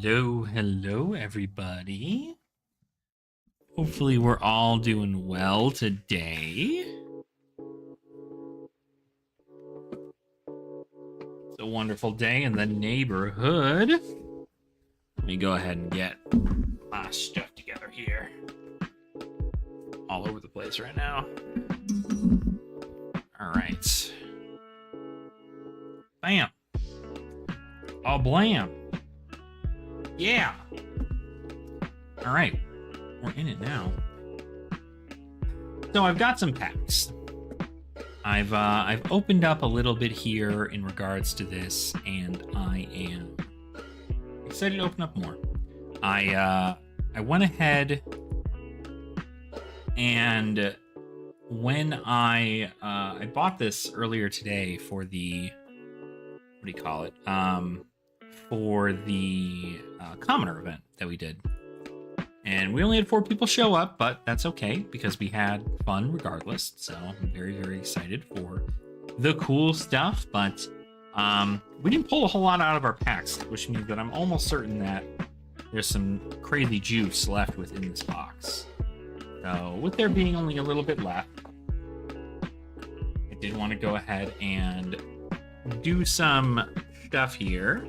Hello, everybody. Hopefully we're all doing well today. It's a wonderful day in the neighborhood. Let me go ahead and get my stuff together here. All over the place right now. All right. Bam. Oh, blam. Yeah. All right. We're in it now. So I've got some packs. I've opened up a little bit here in regards to this, and I am excited to open up more. I went ahead and when I bought this earlier today for the for the commoner event that we did. And we only had 4 people show up, but that's okay because we had fun regardless. So I'm very, very excited for the cool stuff. But we didn't pull a whole lot out of our packs, which means that I'm almost certain that there's some crazy juice left within this box. So with there being only a little bit left, I did want to go ahead and do some stuff here.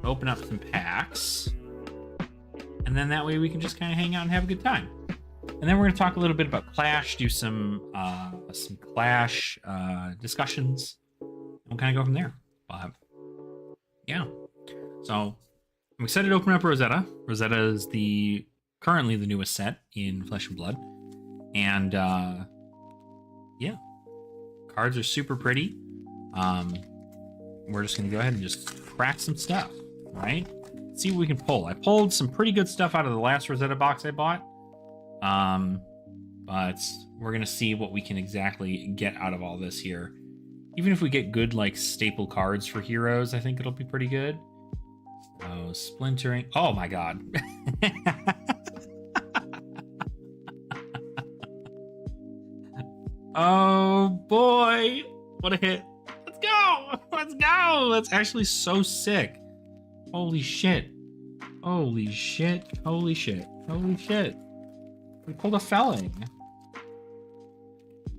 Open up some packs. And then that way we can just kind of hang out and have a good time. And then we're going to talk a little bit about Clash, do some Clash discussions, and we'll kind of go from there. But yeah, so I'm excited to open up Rosetta. Rosetta is currently the newest set in Flesh and Blood, and yeah, cards are super pretty. We're just going to go ahead and just crack some stuff, right? See what we can pull. I pulled some pretty good stuff out of the last Rosetta box I bought. But we're going to see what we can exactly get out of all this here. Even if we get good, like, staple cards for heroes, I think it'll be pretty good. So, splintering. Oh, my God. Oh, boy. What a hit. Let's go. Let's go. That's actually so sick. Holy shit. Holy shit. Holy shit. Holy shit. We pulled a felling.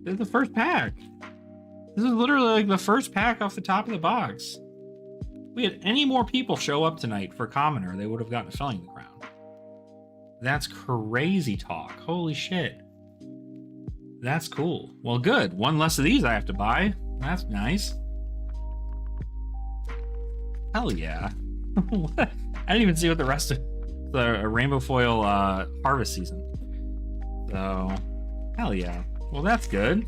This is the first pack. This is literally like the first pack off the top of the box. If we had any more people show up tonight for Commoner, they would have gotten a felling in the crown. That's crazy talk. Holy shit. That's cool. Well, good. One less of these I have to buy. That's nice. Hell yeah. I didn't even see what the rest of the rainbow foil harvest season. So, hell yeah. Well, that's good.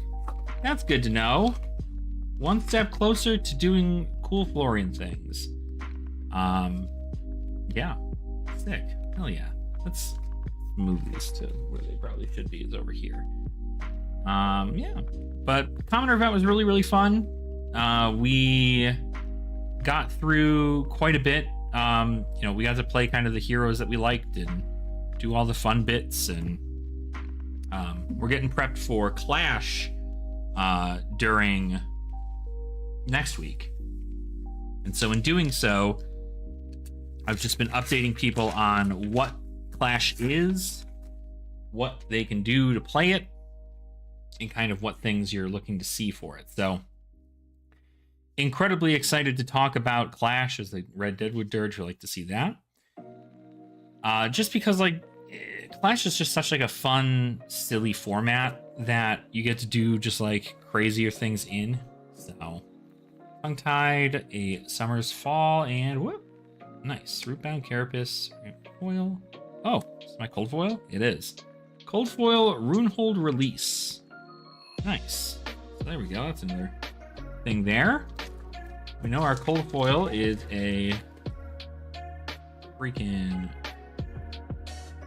That's good to know. One step closer to doing cool Florian things. Yeah. Sick. Hell yeah. Let's move these to where they probably should be, is over here. Yeah. But Commoner event was really, really fun. We got through quite a bit. You know, we got to play kind of the heroes that we liked and do all the fun bits, and we're getting prepped for Clash during next week. And so in doing so, I've just been updating people on what Clash is, what they can do to play it, and kind of what things you're looking to see for it. So incredibly excited to talk about Clash as the Red Deadwood Dirge. We like to see that. Just because, like, Clash is just such like a fun, silly format that you get to do just like crazier things in. So, Tongue-Tied, a Summer's Fall, and whoop, nice. Rootbound Carapace, foil. Oh, is my cold foil? It is. Cold foil Runehold Release. Nice. So there we go. That's another thing there. We know our cold foil is a freaking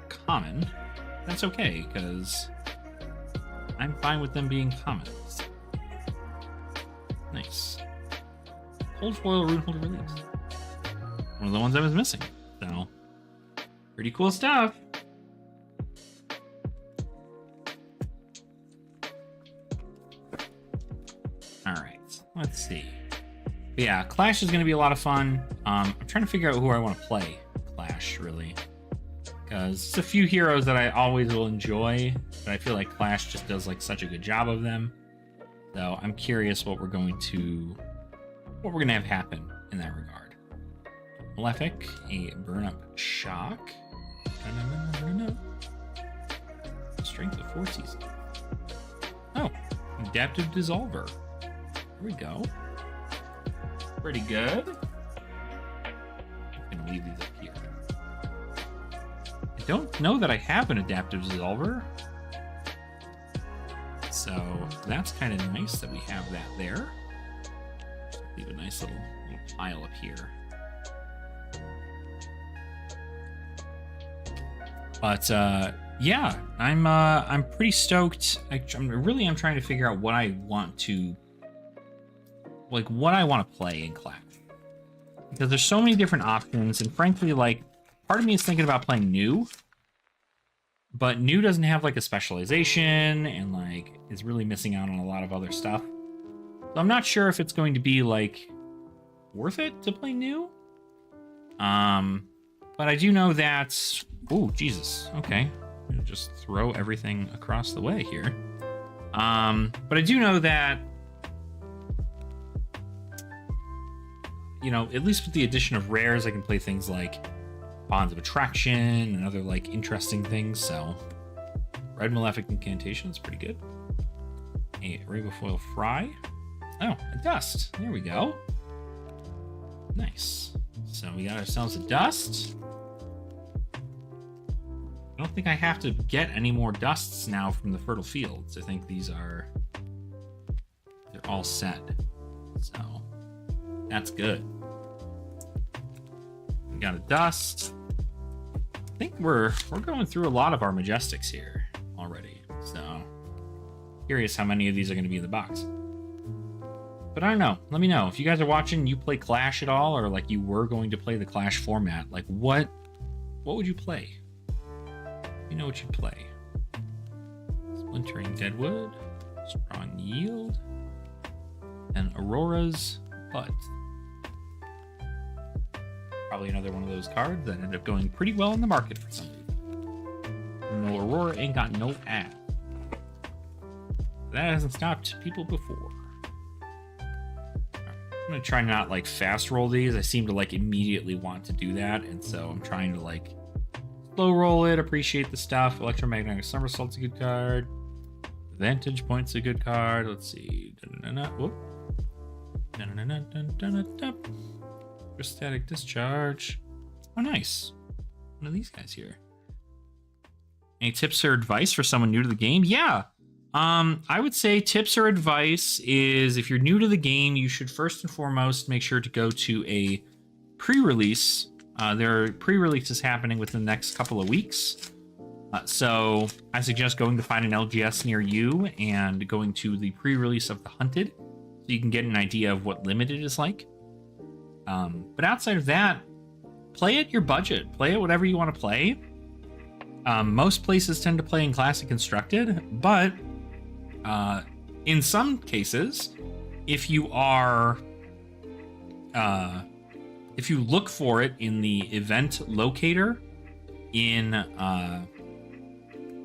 common. That's okay, because I'm fine with them being commons. Nice. Cold foil Runehold Release. One of the ones I was missing. So, pretty cool stuff. Let's see. But yeah, Clash is going to be a lot of fun. I'm trying to figure out who I want to play Clash, really. Because it's a few heroes that I always will enjoy, but I feel like Clash just does like such a good job of them. So I'm curious what we're going to have happen in that regard. Malefic, a burn up shock. Strength of 4 season. Oh, adaptive dissolver. There we go. Pretty good. I'm gonna leave these up here. I don't know that I have an adaptive dissolver. So that's kind of nice that we have that there. Leave a nice little pile up here. But yeah, I'm pretty stoked. I'm trying to figure out what I want to play in Clash, because there's so many different options, and frankly, like, part of me is thinking about playing new, but new doesn't have like a specialization and like is really missing out on a lot of other stuff. So I'm not sure if it's going to be like worth it to play new. But I do know that, oh Jesus, okay, I'm gonna just throw everything across the way here. But I do know that, you know, at least with the addition of rares, I can play things like Bonds of Attraction and other like interesting things. So Red Malefic Incantation is pretty good. A Rainbow Foil Fry. Oh, a Dust. There we go. Nice. So we got ourselves a Dust. I don't think I have to get any more Dusts now from the Fertile Fields. I think they're all set. So that's good. We got a Dust. I think we're going through a lot of our Majestics here already. So curious how many of these are going to be in the box. But I don't know. Let me know if you guys are watching. You play Clash at all, or like you were going to play the Clash format? Like what would you play? You know what you'd play. Splintering Deadwood, Strong Yield, and Aurora's Butt. Probably another one of those cards that ended up going pretty well in the market for some reason. No, Aurora ain't got no ad. That hasn't stopped people before. I'm gonna try not like fast roll these. I seem to like immediately want to do that, and so I'm trying to like slow roll it, appreciate the stuff. Electromagnetic Somersault's a good card. Vantage Point's a good card. Let's see. Whoop. Static Discharge. Oh, nice. One of these guys here. Any tips or advice for someone new to the game? Yeah. I would say tips or advice is, if you're new to the game, you should first and foremost make sure to go to a pre-release. There are pre-releases happening within the next couple of weeks. So I suggest going to find an LGS near you and going to the pre-release of The Hunted, so you can get an idea of what Limited is like. But outside of that, play at your budget. Play at whatever you want to play. Most places tend to play in Classic Constructed, but in some cases, if you look for it in the event locator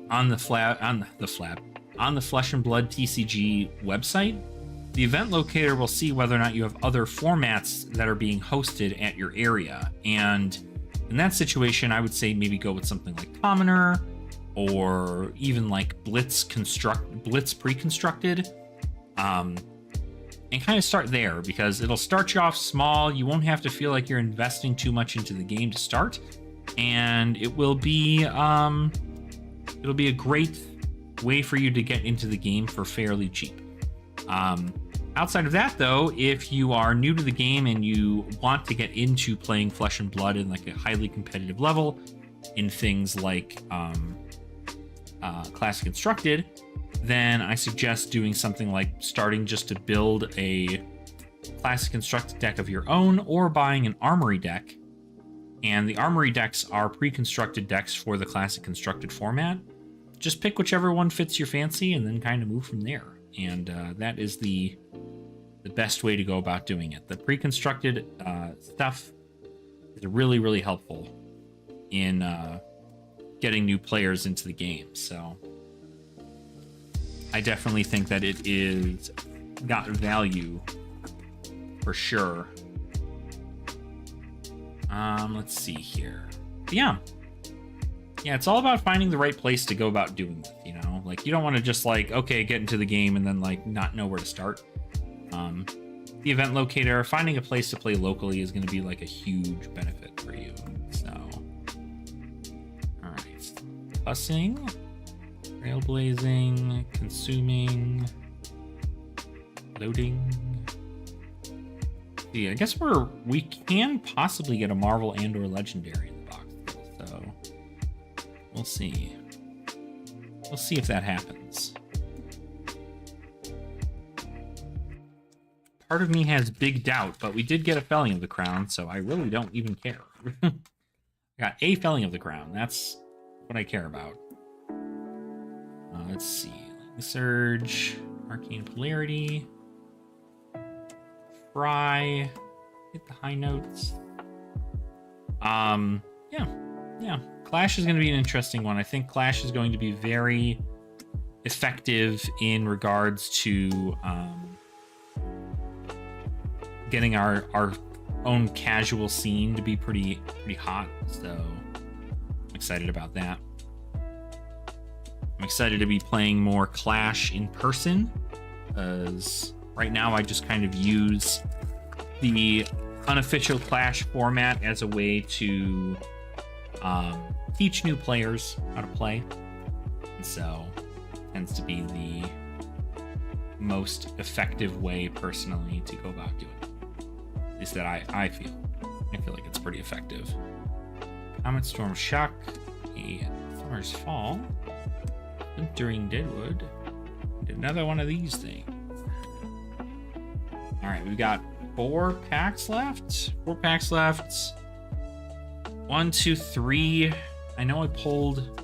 on the Flesh and Blood TCG website, the event locator will see whether or not you have other formats that are being hosted at your area. And in that situation, I would say maybe go with something like Commoner, or even like Blitz pre-constructed, and kind of start there, because it'll start you off small. You won't have to feel like you're investing too much into the game to start, and it'll be a great way for you to get into the game for fairly cheap. Outside of that, though, if you are new to the game and you want to get into playing Flesh and Blood in like a highly competitive level in things like Classic Constructed, then I suggest doing something like starting just to build a Classic Constructed deck of your own, or buying an Armory deck. And the Armory decks are pre-constructed decks for the Classic Constructed format. Just pick whichever one fits your fancy and then kind of move from there. And that is the best way to go about doing it. The pre-constructed stuff is really, really helpful in getting new players into the game. So I definitely think that it is got value for sure. Let's see here. Yeah, it's all about finding the right place to go about doing it, you know? Like, you don't want to just, like, okay, get into the game and then, like, not know where to start. The event locator, finding a place to play locally is going to be, like, a huge benefit for you. So, all right. Fussing, trailblazing, consuming, loading. Yeah, I guess we can possibly get a Marvel and or Legendary in the box, so we'll see. We'll see if that happens. Part of me has big doubt, but we did get a Felling of the Crown, so I really don't even care. I got a Felling of the Crown. That's what I care about. Let's see. Lightning Surge, Arcane Polarity, Fry, hit the high notes. Yeah. Clash is going to be an interesting one. I think Clash is going to be very effective in regards to getting our own casual scene to be pretty hot. So I'm excited about that. I'm excited to be playing more Clash in person, because right now I just kind of use the unofficial Clash format as a way to teach new players how to play. And so it tends to be the most effective way personally to go about doing it. At least that I feel. I feel like it's pretty effective. Comet Storm Shock, a Summer's Fall, Wintering Deadwood, and another one of these things. All right, we've got 4 packs left. 4 packs left. 1, 2, 3. I know I pulled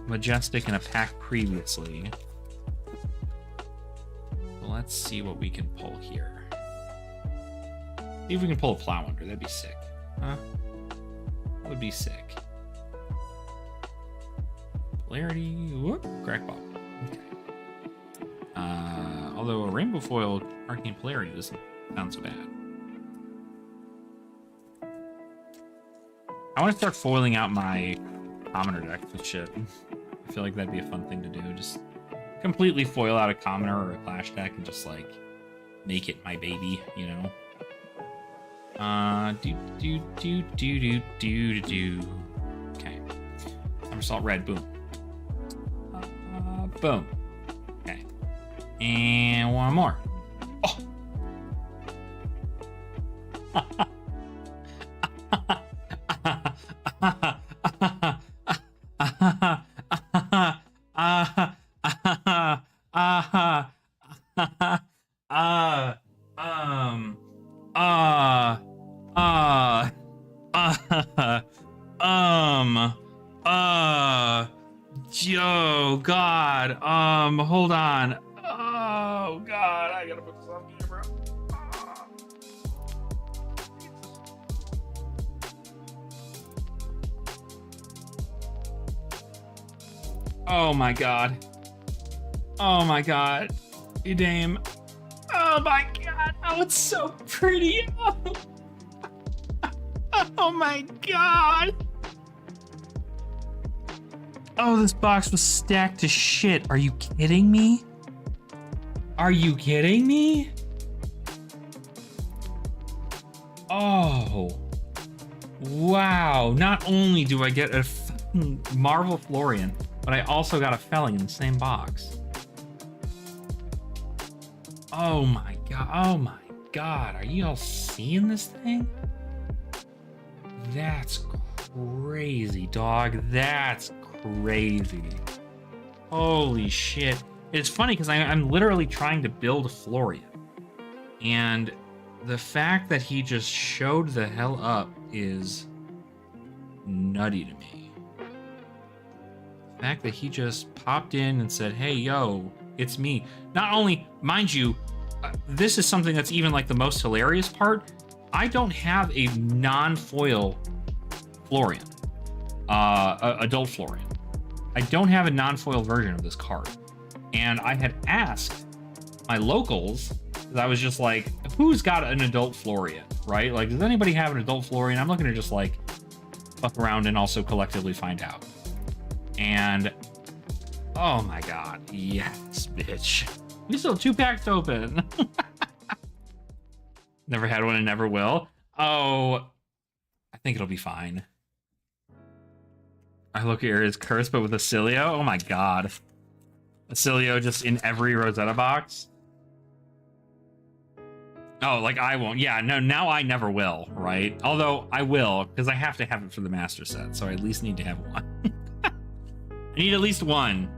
Majestic in a pack previously. Well, let's see what we can pull here. See if we can pull a Plow Under. That'd be sick. Huh? That would be sick. Polarity. Whoop. Crack Ball. Okay. Although a Rainbow Foil Arcane Polarity doesn't sound so bad. I want to start foiling out my commoner decks and shit. I feel like that'd be a fun thing to do. Just completely foil out a commoner or a Clash deck and just like make it my baby, you know? Okay. Somersault Red, boom. Boom. Okay. And one more. Oh! Oh God. Hold on. Oh God, I gotta put this on camera. Oh my God. Oh my God. You damn. Oh my God. Oh, it's so pretty. Oh, oh my God. Oh, this box was stacked to shit. Are you kidding me? Are you kidding me? Oh. Wow. Not only do I get a fucking Marvel Florian, but I also got a Felling in the same box. Oh my God. Oh my God. Are you all seeing this thing? That's crazy, dog. That's crazy. Holy shit. It's funny because I'm literally trying to build a Florian. And the fact that he just showed the hell up is nutty to me. The fact that he just popped in and said, hey, yo, it's me. Not only, mind you, this is something that's even like the most hilarious part. I don't have a non-foil Florian. Adult Florian. I don't have a non-foil version of this card. And I had asked my locals, because I was just like, who's got an Adult Florian, right? Like, does anybody have an Adult Florian? I'm looking to just, like, fuck around and also collectively find out. And, oh my god, yes, bitch. We still have 2 packs open. Never had one and never will. Oh, I think it'll be fine. I look here as cursed, but with Acilio. Oh my god. Acilio just in every Rosetta box. Oh, like I won't. Yeah, no, now I never will, right? Although I will, because I have to have it for the master set, so I at least need to have one. I need at least one.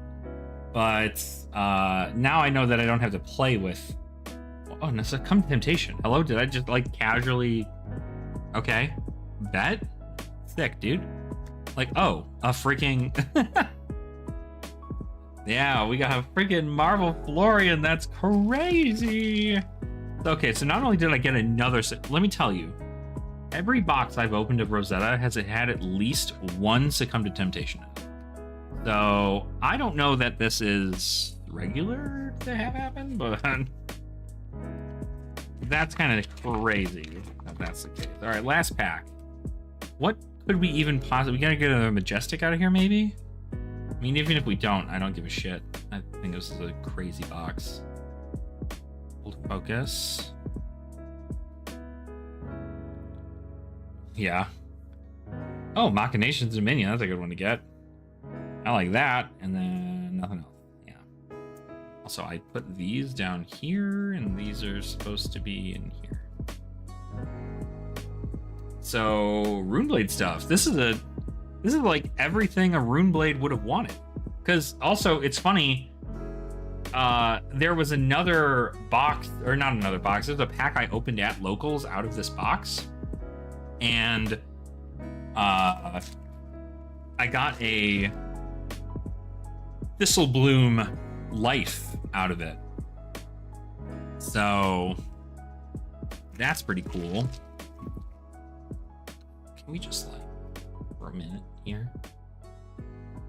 But now I know that I don't have to play with... Oh, no, so come Temptation. Hello, did I just, like, casually... Okay. Bet? Sick, dude. Like, oh, a freaking... Yeah, we got a freaking Marvel Florian. That's crazy. Okay, so not only did I get another... Let me tell you, every box I've opened of Rosetta has had at least one Succumb to Temptation in it. So I don't know that this is regular to have happen, but that's kind of crazy if that's the case. All right, last pack. What could we even possibly... We gotta get a Majestic out of here, maybe? I mean, even if we don't, I don't give a shit. I think this is a crazy box. Hold focus. Yeah. Oh, Machinations Dominion. That's a good one to get. I like that. And then nothing else. Yeah. Also, I put these down here, and these are supposed to be in here. So, Runeblade stuff. This is like everything a Runeblade would have wanted. Because also, it's funny, there was another box, or not another box, there's a pack I opened at locals out of this box. And I got a Thistlebloom Life out of it. So, that's pretty cool. Can we just, like, for a minute here?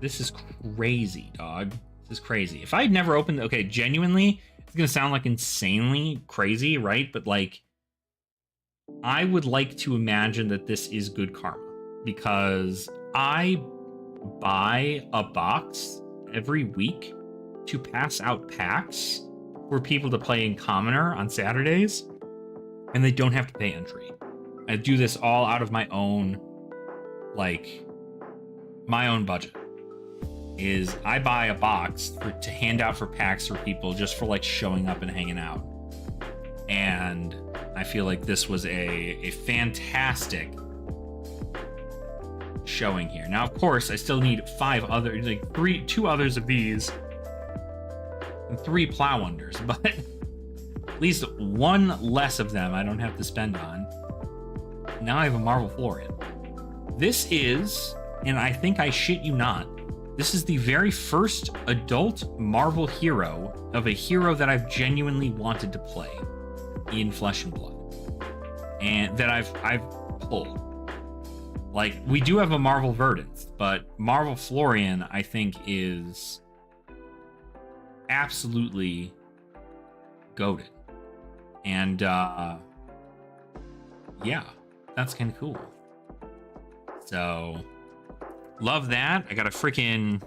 This is crazy, dog. This is crazy. If I had never opened... Okay, genuinely, it's going to sound, like, insanely crazy, right? But, like, I would like to imagine that this is good karma. Because I buy a box every week to pass out packs for people to play in Commoner on Saturdays. And they don't have to pay entry. I do this all out of my own, like, my own budget. Is I buy a box to hand out for packs for people just for, like, showing up and hanging out. And I feel like this was a fantastic showing here. Now, of course, I still need 5 other, like 2 others of these and 3 Plow Unders, but at least 1 less of them I don't have to spend on. Now I have a Marvel Florian. This is, and I think I shit you not, this is the very first adult Marvel hero of a hero that I've genuinely wanted to play in Flesh and Blood, and that I've pulled. Like, we do have a Marvel Verdant, but Marvel Florian, I think, is absolutely goated. And yeah, that's kind of cool. So, love that. I got a freaking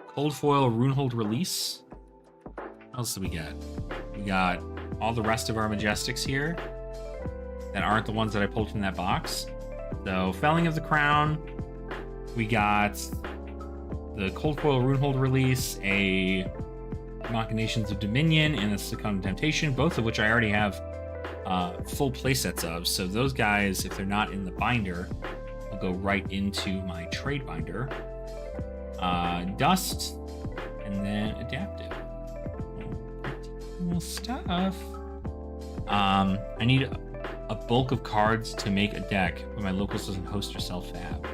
Cold Foil Runehold release. What else do we get? We got all the rest of our Majestics here that aren't the ones that I pulled from that box. So, Felling of the Crown. We got the Cold Foil Runehold release, a Machinations of Dominion, and a Succumb to Temptation, both of which I already have full playsets of. So those guys, if they're not in the binder, will go right into my trade binder. Dust, and then Adaptive. Cool stuff. I need a bulk of cards to make a deck, but my locals doesn't host or sell fab.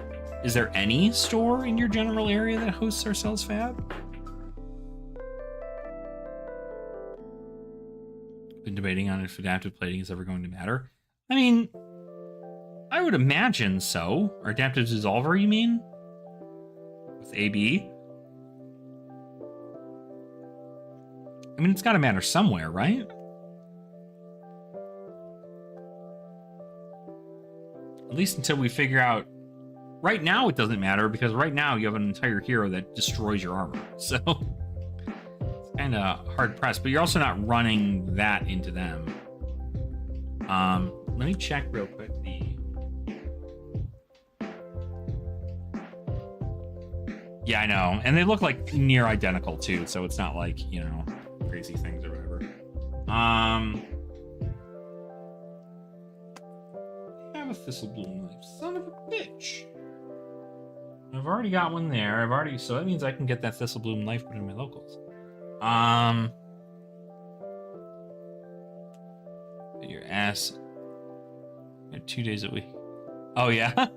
Is there any store in your general area that hosts or sells fab? Been debating on if adaptive plating is ever going to matter. I mean, I would imagine so. Or adaptive dissolver, you mean? What's AB? I mean, it's got to matter somewhere, right? At least until we figure out. Right now, it doesn't matter, because right now you have an entire hero that destroys your armor. So, it's kind of hard pressed, but you're also not running that into them. Let me check real quick Yeah, I know. And they look like near identical too, so it's not like, you know, crazy things or whatever. I have a Thistlebloom knife. Son of a bitch. I've already got one there. So that means I can get that Thistlebloom knife put in my locals. Your ass. 2 days a week. Oh yeah.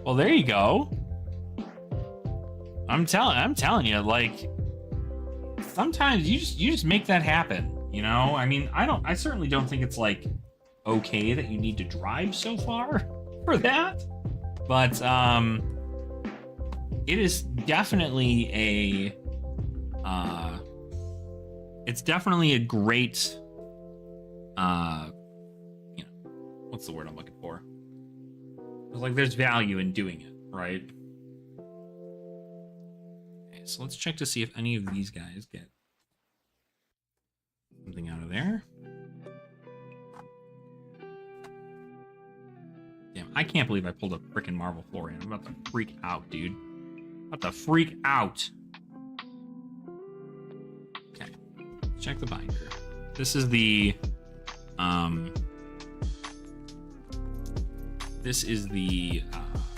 Well, there you go. I'm telling you, like, sometimes you just make that happen, you know? I mean, I certainly don't think it's like okay that you need to drive so far for that. But it is definitely it's definitely a great you know, what's the word I'm looking for? It's like there's value in doing it, right? Okay, so let's check to see if any of these guys get something out of there. Damn, I can't believe I pulled a freaking Marvel Florian. I'm about to freak out, dude. I'm about to freak out. Okay, check the binder. This is the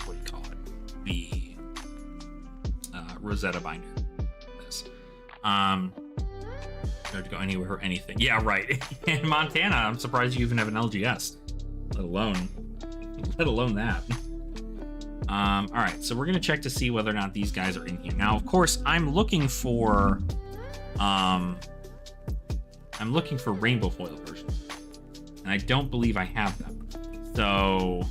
what do you call it? The Rosetta binder. This. Don't go anywhere or anything. Yeah, right. In Montana, I'm surprised you even have an LGS, let alone that. All right, so we're gonna check to see whether or not these guys are in here. Now, of course, I'm looking for rainbow foil versions, and I don't believe I have them. So,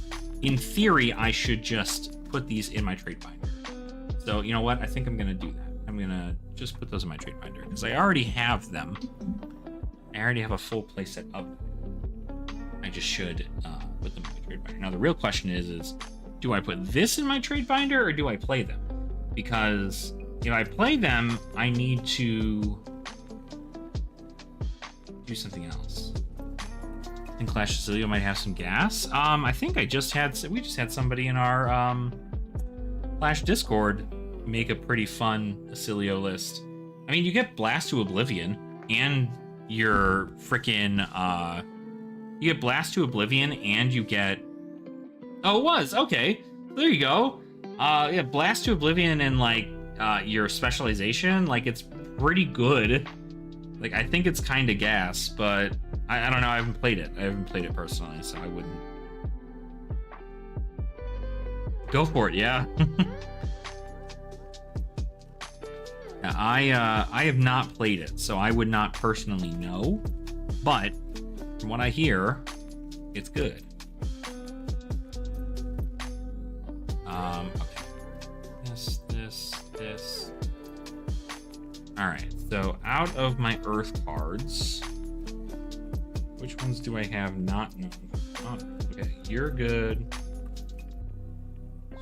in theory, I should just put these in my trade binder. So, you know what? I think I'm gonna do that. I'm gonna just put those in my trade binder because I already have them. I already have a full playset of them. I just should put them in my trade binder. Now, the real question is do I put this in my trade binder or do I play them? Because if I play them, I need to do something else. I think Clash Cecilio might have some gas. I think we just had somebody in our Clash Discord make a pretty fun Cecilio list. I mean, you get Blast to Oblivion and your freaking you get Blast to Oblivion and you get... Oh, it was. Okay. There you go. Yeah, Blast to Oblivion and, like, your specialization, like, it's pretty good. Like, I think it's kind of gas, but I don't know. I haven't played it. I haven't played it personally, so I wouldn't. Go for it, yeah. Yeah, I have not played it, so I would not personally know. But from what I hear, it's good. Okay. This. All right. So out of my Earth cards, which ones do I have not known? Oh, okay, you're good.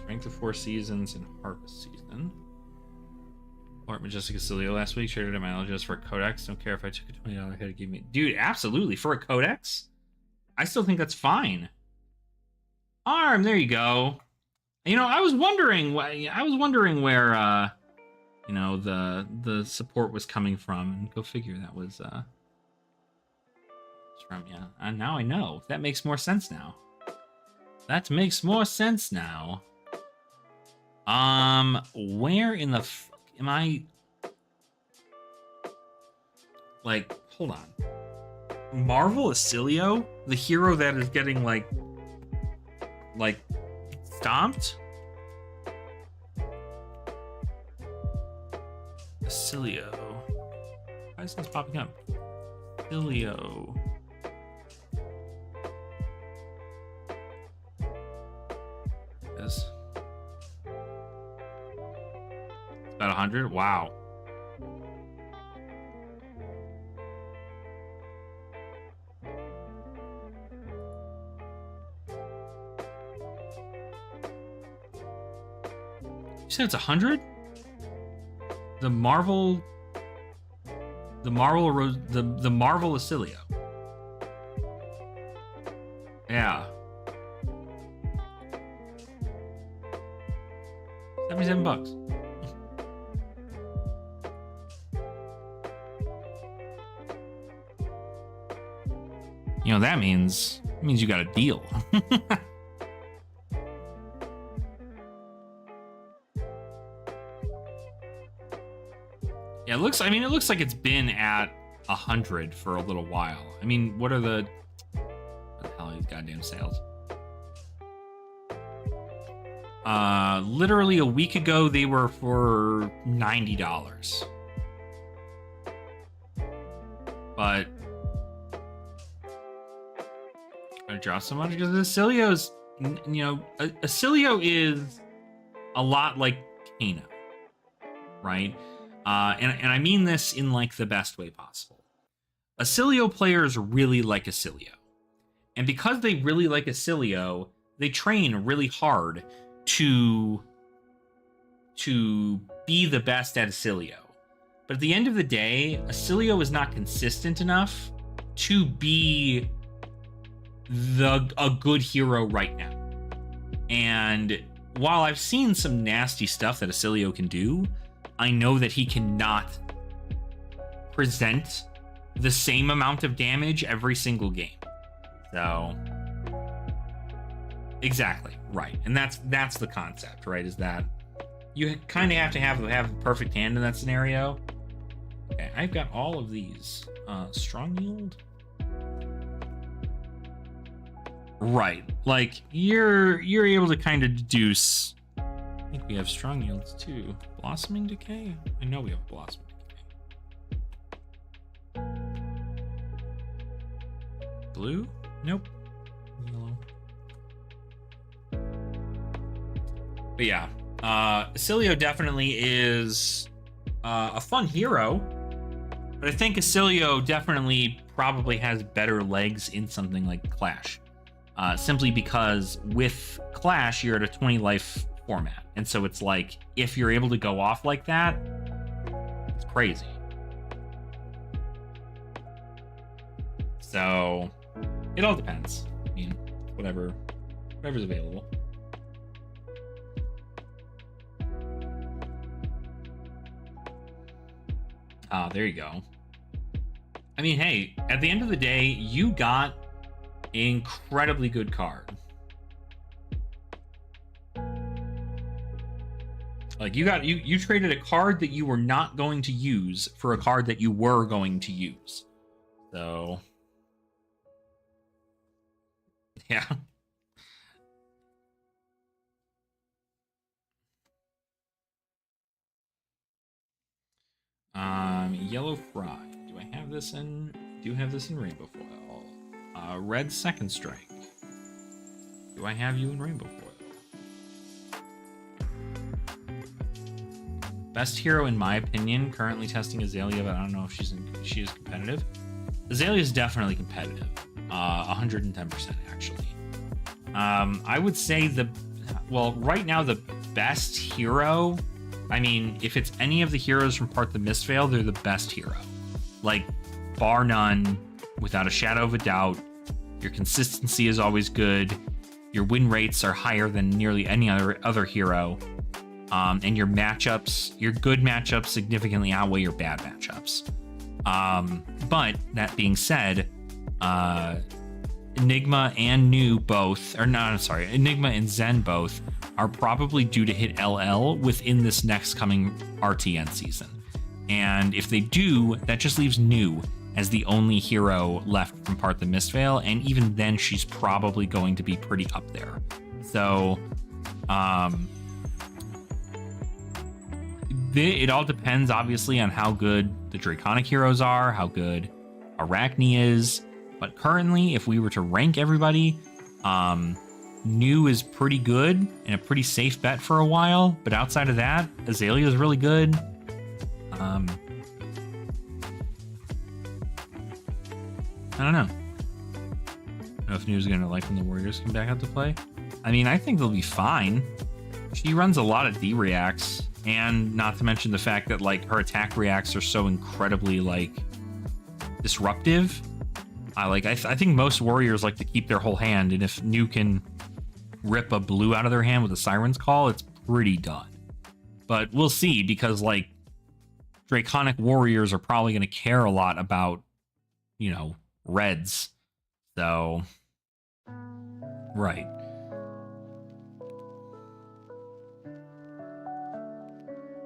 Strength of 4 Seasons and Harvest Season. Lord Majestic Acilio last week traded at my LGS for a Codex. Don't care if I took a $20 hit to give me. Dude, absolutely. For a Codex? I still think that's fine. Arm, there you go. You know, I was wondering where you know, the support was coming from, and go figure that was from, yeah. And now I know. That makes more sense now. That makes more sense now. Where in the am I? Like, hold on. Marvel Acilio, the hero that is getting like stomped. Acilio. Why is this popping up? Acilio. Yes. About 100? Wow. You said it's 100? The Marvel Acilio. Yeah. 77 bucks. You know, that means you got a deal. Yeah, it looks like it's been at 100 for a little while. I mean, what the hell are these goddamn sales? Literally a week ago they were for $90. But I draw so much because Acilio's, you know, Acilio is a lot like Kano, right? And I mean this in like the best way possible. Acilio players really like Acilio. And because they really like Acilio, they train really hard to be the best at Acilio. But at the end of the day, Acilio is not consistent enough to be a good hero right now. And while I've seen some nasty stuff that Acilio can do, I know that he cannot present the same amount of damage every single game. So, exactly, right. And that's the concept, right? Is that you kind of have to have a perfect hand in that scenario. Okay, I've got all of these. Strong yield? Right. Like, you're able to kind of deduce. I think we have strong yields too. Blossoming Decay? I know we have Blossoming Decay. Blue? Nope. Yellow. But yeah, Acilio definitely is a fun hero, but I think Acilio definitely probably has better legs in something like Clash. Simply because with Clash, you're at a 20 life format. And so it's like, if you're able to go off like that, it's crazy. So it all depends. I mean, whatever's available. There you go. I mean, hey, at the end of the day, you got an incredibly good card. Like, you traded a card that you were not going to use for a card that you were going to use. So, yeah. Yellow Fry. Do I have this in? Do have this in Rainbow Foil? Red Second Strike. Do I have you in Rainbow Foil? Best hero, in my opinion, currently testing Azalea, but I don't know if she is competitive. Azalea is definitely competitive. 110% actually. I would say right now the best hero, I mean, if it's any of the heroes from Part the Mistveil, they're the best hero. Like, bar none, without a shadow of a doubt. Your consistency is always good. Your win rates are higher than nearly any other hero. And your good matchups significantly outweigh your bad matchups. But that being said, Enigma and Enigma and Zen both are probably due to hit LL within this next coming RTN season. And if they do, that just leaves New as the only hero left from Part the Mistveil, and even then she's probably going to be pretty up there. So, it all depends, obviously, on how good the Draconic heroes are, how good Arachne is. But currently, if we were to rank everybody, New is pretty good and a pretty safe bet for a while, but outside of that, Azalea is really good. I don't know. I don't know if New is going to like when the Warriors come back out to play. I mean, I think they'll be fine. She runs a lot of D reacts, and not to mention the fact that like her attack reacts are so incredibly like disruptive. I think most Warriors like to keep their whole hand, and if New can rip a blue out of their hand with a Siren's Call, it's pretty done. But we'll see, because like Draconic Warriors are probably going to care a lot about, you know, reds. So, right.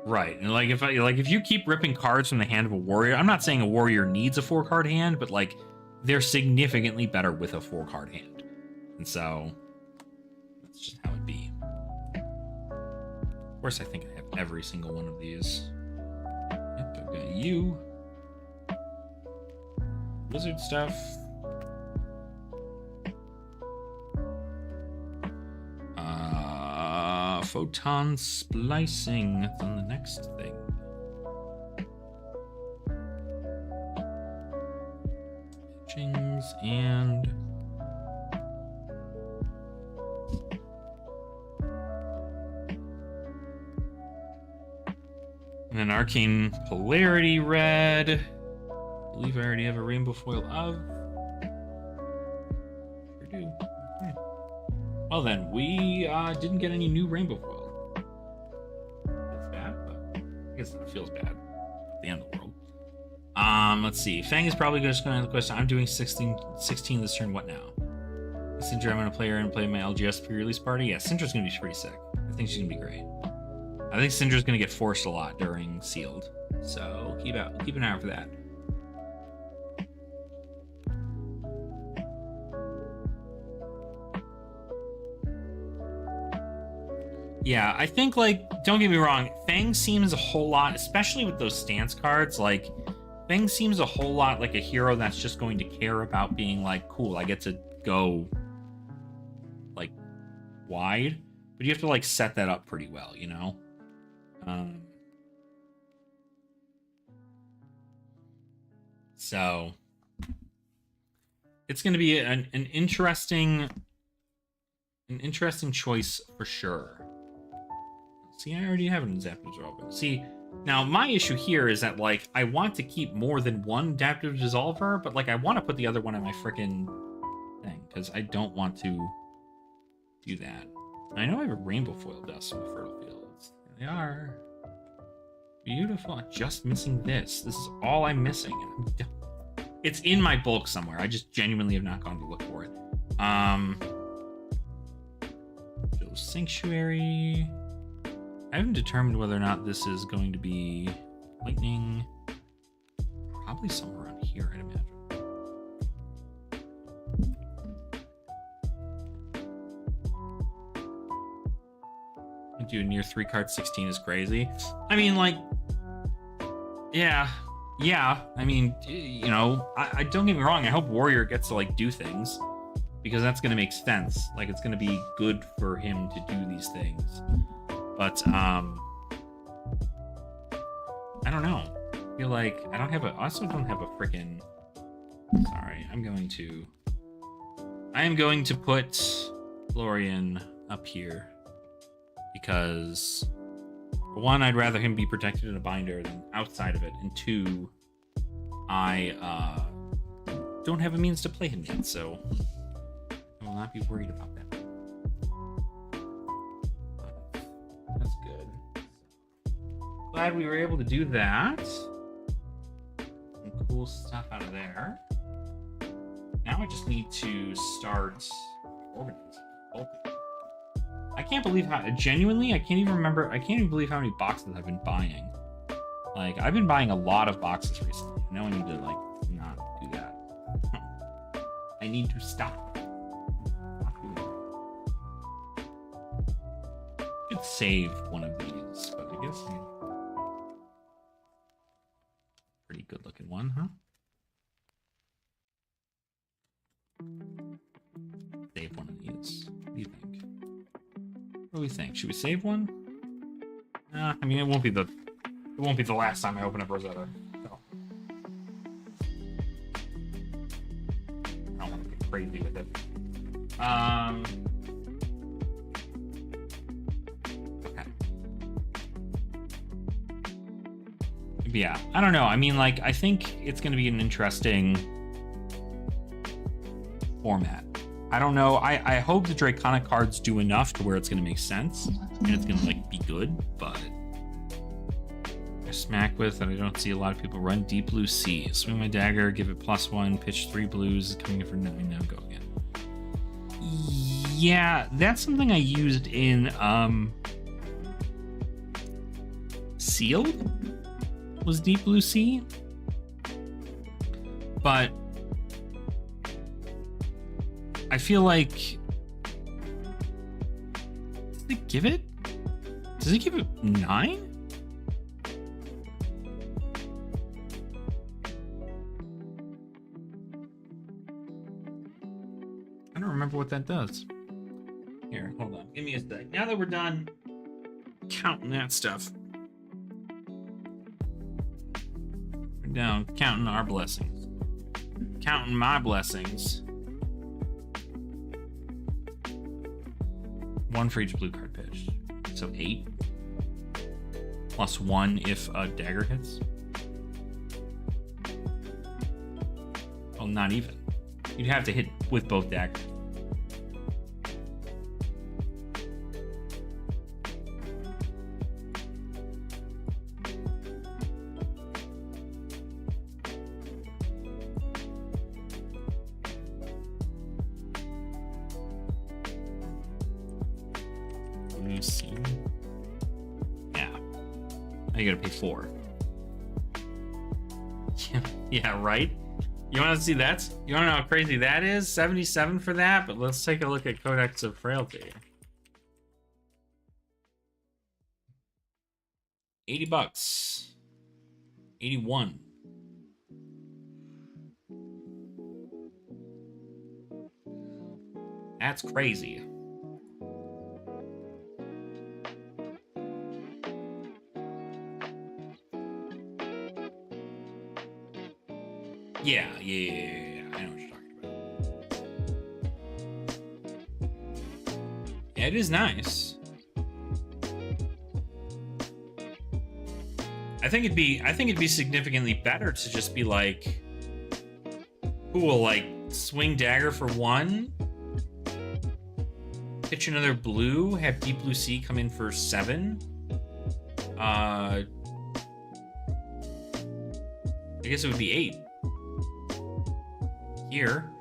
Right. And like if you keep ripping cards from the hand of a warrior, I'm not saying a warrior needs a 4-card hand, but like they're significantly better with a 4-card hand. And so that's just how it be. Of course, I think I have every single one of these. Yep, I've got you. Wizard stuff. Photon splicing. That's on the next thing. Etchings and an arcane polarity red. I believe I already have a rainbow foil of. Sure do. Okay. Well then, we didn't get any new rainbow foil. That's bad, but I guess that feels bad. At the end of the world. Let's see. Fang is probably just going to the question. I'm doing 16 this turn. What now? Syndra, I'm going to play her and play my LGS pre-release party. Yeah, Syndra's going to be pretty sick. I think she's going to be great. I think Syndra's going to get forced a lot during Sealed. So keep an eye out for that. Yeah, I think, like, don't get me wrong, Fang seems a whole lot, especially with those stance cards, like, Fang seems a whole lot like a hero that's just going to care about being like, cool, I get to go, like, wide. But you have to, like, set that up pretty well, you know? So, it's going to be an interesting choice for sure. See, I already have an Adaptive Dissolver. See, now my issue here is that, like, I want to keep more than one Adaptive Dissolver, but, like, I want to put the other one on my frickin' thing, because I don't want to do that. I know I have a Rainbow Foil Dust in the Fertile Fields. There they are. Beautiful. I'm just missing this. This is all I'm missing. It's in my bulk somewhere. I just genuinely have not gone to look for it. Sanctuary. I haven't determined whether or not this is going to be lightning. Probably somewhere around here, I'd imagine. Dude, near 3-card 16 is crazy. I mean, like, yeah. I mean, you know, I don't get me wrong. I hope Warrior gets to, like, do things, because that's going to make sense. Like, it's going to be good for him to do these things. But, I don't know. I feel like I also don't have a freaking... Sorry, I am going to put Florian up here. Because, for one, I'd rather him be protected in a binder than outside of it. And two, I don't have a means to play him yet, so I will not be worried about that. That's good. Glad we were able to do that. Some cool stuff out of there. Now I just need to start organizing. I can't believe how, genuinely, I can't even believe how many boxes I've been buying. Like, I've been buying a lot of boxes recently. Now I need to, like, not do that. I need to stop. Not doing that. I could save one of these, but I guess pretty good looking one, huh? Save one of these. What do you think? What do we think? Should we save one? I mean, it won't be the last time I open up Rosetta. So. I don't want to get crazy with it. Okay. Yeah, I don't know. I mean, like, I think it's going to be an interesting format. I don't know. I hope the Draconic cards do enough to where it's going to make sense and it's going to like be good, but I smack with that I don't see a lot of people run Deep Blue Sea. Swing my dagger, give it +1, pitch 3 blues, coming in for 9, now go again. Yeah, that's something I used in Sealed was Deep Blue Sea. But I feel like does it give it 9? I don't remember what that does. Here, hold on. Give me a sec. Now that we're done counting that stuff, we're down counting our blessings. Counting my blessings. 1 for each blue card pitched. So 8. +1 if a dagger hits. Well, not even. You'd have to hit with both daggers. Yeah. Now you gotta pay 4. Yeah, right? You want to see that? You want to know how crazy that is? 77 for that, but let's take a look at Codex of Frailty. $80. 81. That's crazy. Yeah. I know what you're talking about. Yeah, it is nice. I think it'd be significantly better to just be like, who will like swing dagger for 1, pitch another blue, have Deep Blue Sea come in for 7. I guess it would be 8. Here,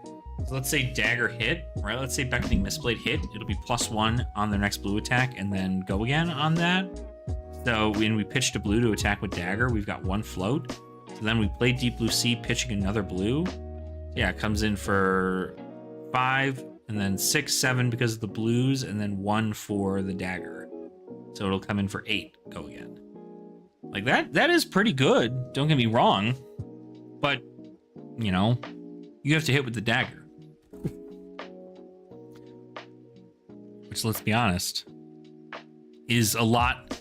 so let's say dagger hit, right? Let's say Beckoning Mistblade hit. It'll be +1 on their next blue attack and then go again on that. So when we pitched a blue to attack with dagger, we've got 1 float. So then we play Deep Blue Sea, pitching another blue. Yeah, it comes in for 5 and then 6, 7 because of the blues, and then 1 for the dagger. So it'll come in for 8, go again. Like that is pretty good. Don't get me wrong, but you know, you have to hit with the dagger. Which, let's be honest, is a lot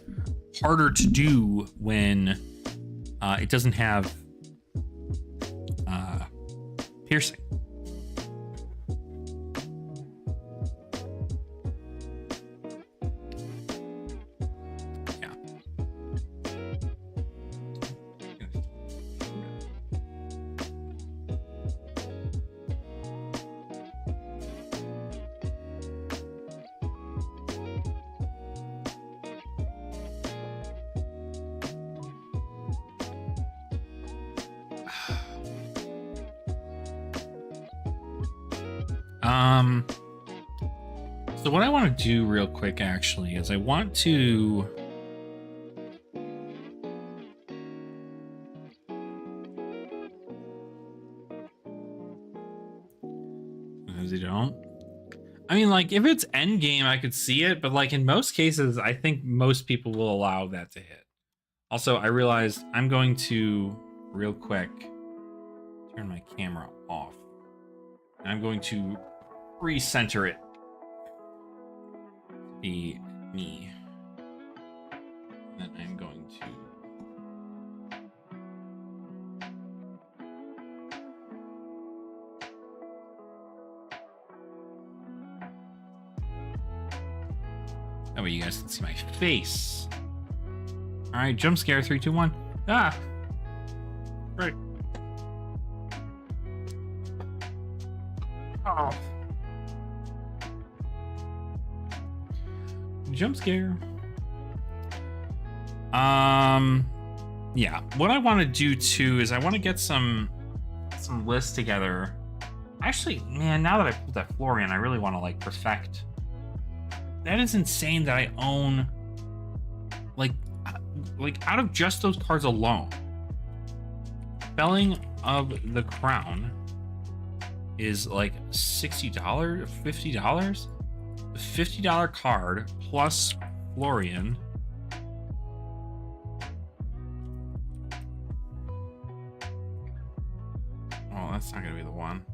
harder to do when it doesn't have piercing. So what I want to do real quick, actually, is I want to... Because you don't. I mean, like, if it's endgame, I could see it, but like in most cases, I think most people will allow that to hit. Also, I realized I'm going to, real quick, turn my camera off. And I'm going to recenter it. Be me. Then I'm going to. That way you guys can see my face. All right, jump scare, 3, 2, 1. Ah! Right. Oh. Jump scare. Yeah. What I want to do too is I want to get some lists together. Actually, man, now that I pulled that Florian, I really want to like perfect. That is insane that I own like out of just those cards alone. Felling of the Crown is like $60, $50. The $50 card plus Florian. Oh, that's not gonna be the one.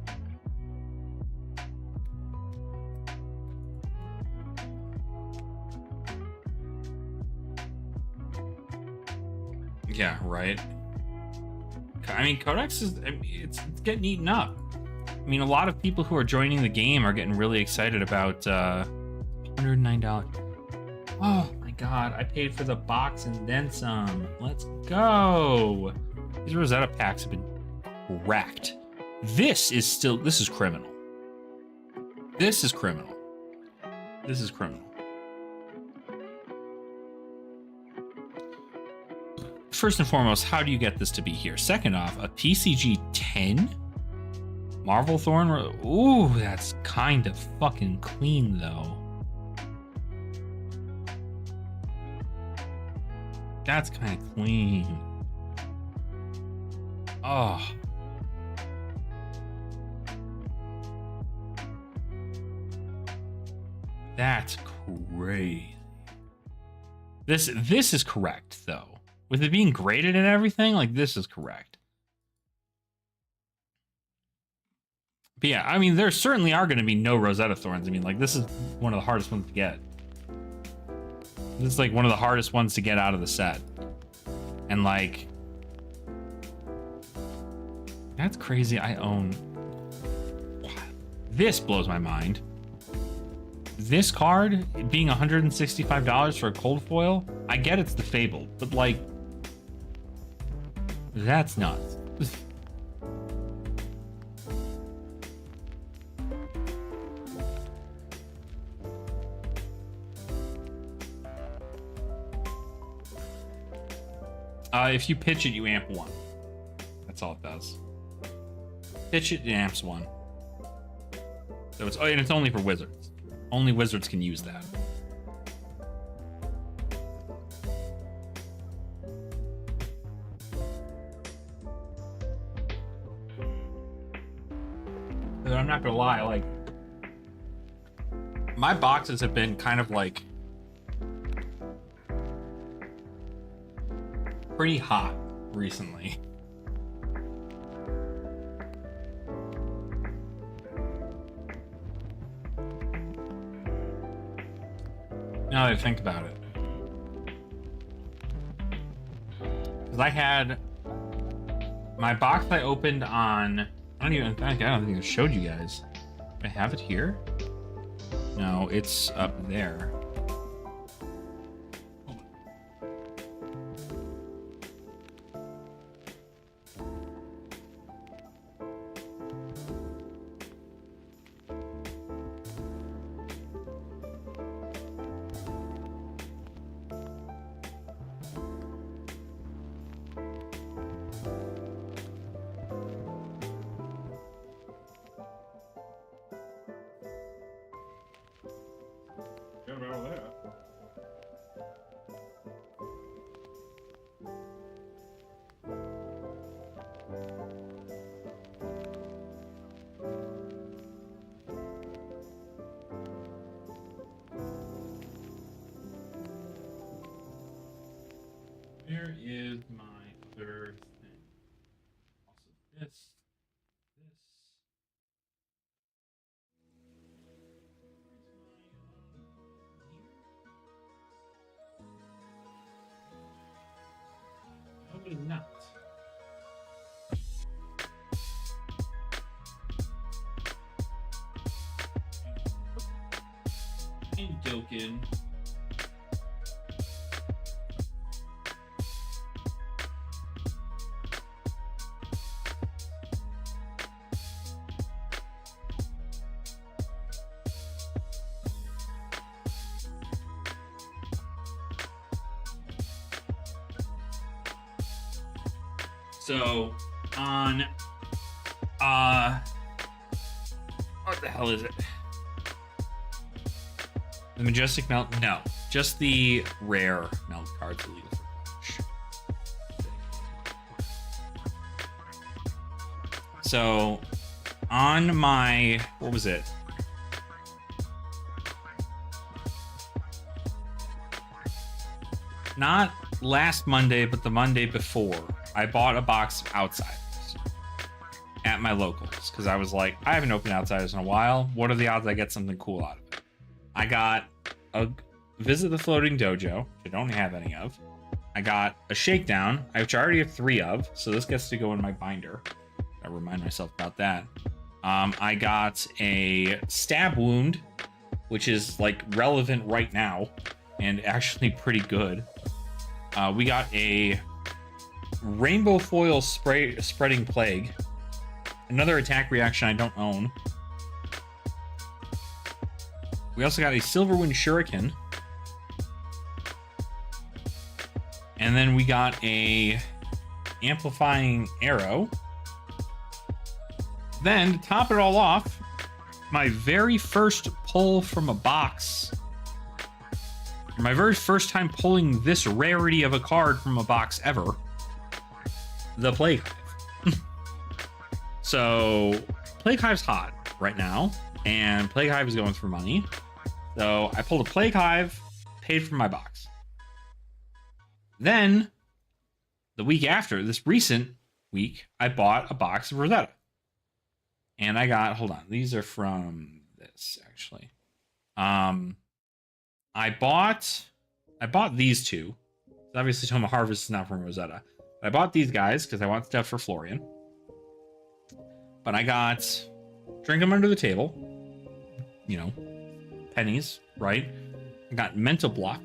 Yeah, right. I mean, Codex is, I mean, it's getting eaten up. I mean, a lot of people who are joining the game are getting really excited about $109. Oh my god, I paid for the box and then some. Let's go. These Rosetta packs have been wrecked. This is criminal. This is criminal. This is criminal. First and foremost, how do you get this to be here? Second off, a TCG 10? Marvel Thorn? Ooh, that's kind of fucking clean, though. That's kind of clean. Oh. That's crazy. This is correct, though. With it being graded and everything, like, this is correct. But yeah, I mean, there certainly are going to be no Rosetta Thorns. I mean, like, this is one of the hardest ones to get. This is, like, one of the hardest ones to get out of the set. And, like, that's crazy. I own... This blows my mind. This card being $165 for a cold foil, I get it's the Fable, but, like, that's nuts. If you pitch it, you amp 1. That's all it does. Pitch it, it amps 1. So it's, oh, and it's only for wizards. Only wizards can use that. And I'm not gonna lie, like, my boxes have been kind of like pretty hot recently. Now that I think about it. Because I had my box I opened on, I don't think I showed you guys. I have it here? No, it's up there. Where is my other thing? Also this. And Doken. So on what the hell is it? The Majestic Melt? No, just the rare melt cards illegal for flash. So on my, what was it? Not last Monday, but the Monday before, I bought a box of Outsiders at my locals because I was like, I haven't opened Outsiders in a while. What are the odds I get something cool out of it? I got a Visit the Floating Dojo, which I don't have any of. I got a Shakedown, which I already have 3 of, so this gets to go in my binder. I remind myself about that. I got a Stab Wound, which is like relevant right now and actually pretty good. We got a Rainbow Foil Spreading Plague, another attack reaction I don't own. We also got a Silverwind Shuriken. And then we got a Amplifying Arrow. Then, to top it all off, my very first pull from a box. My very first time pulling this rarity of a card from a box ever. The Plague Hive. So, Plague Hive's hot right now. And Plague Hive is going for money. So, I pulled a Plague Hive, paid for my box. Then, the week after, this recent week, I bought a box of Rosetta. And I got, hold on, these are from this, actually. I bought these two. Obviously, Toma Harvest is not from Rosetta. I bought these guys because I want stuff for Florian. But I got Drink 'em Under the Table. You know, pennies, right? I got Mental Block,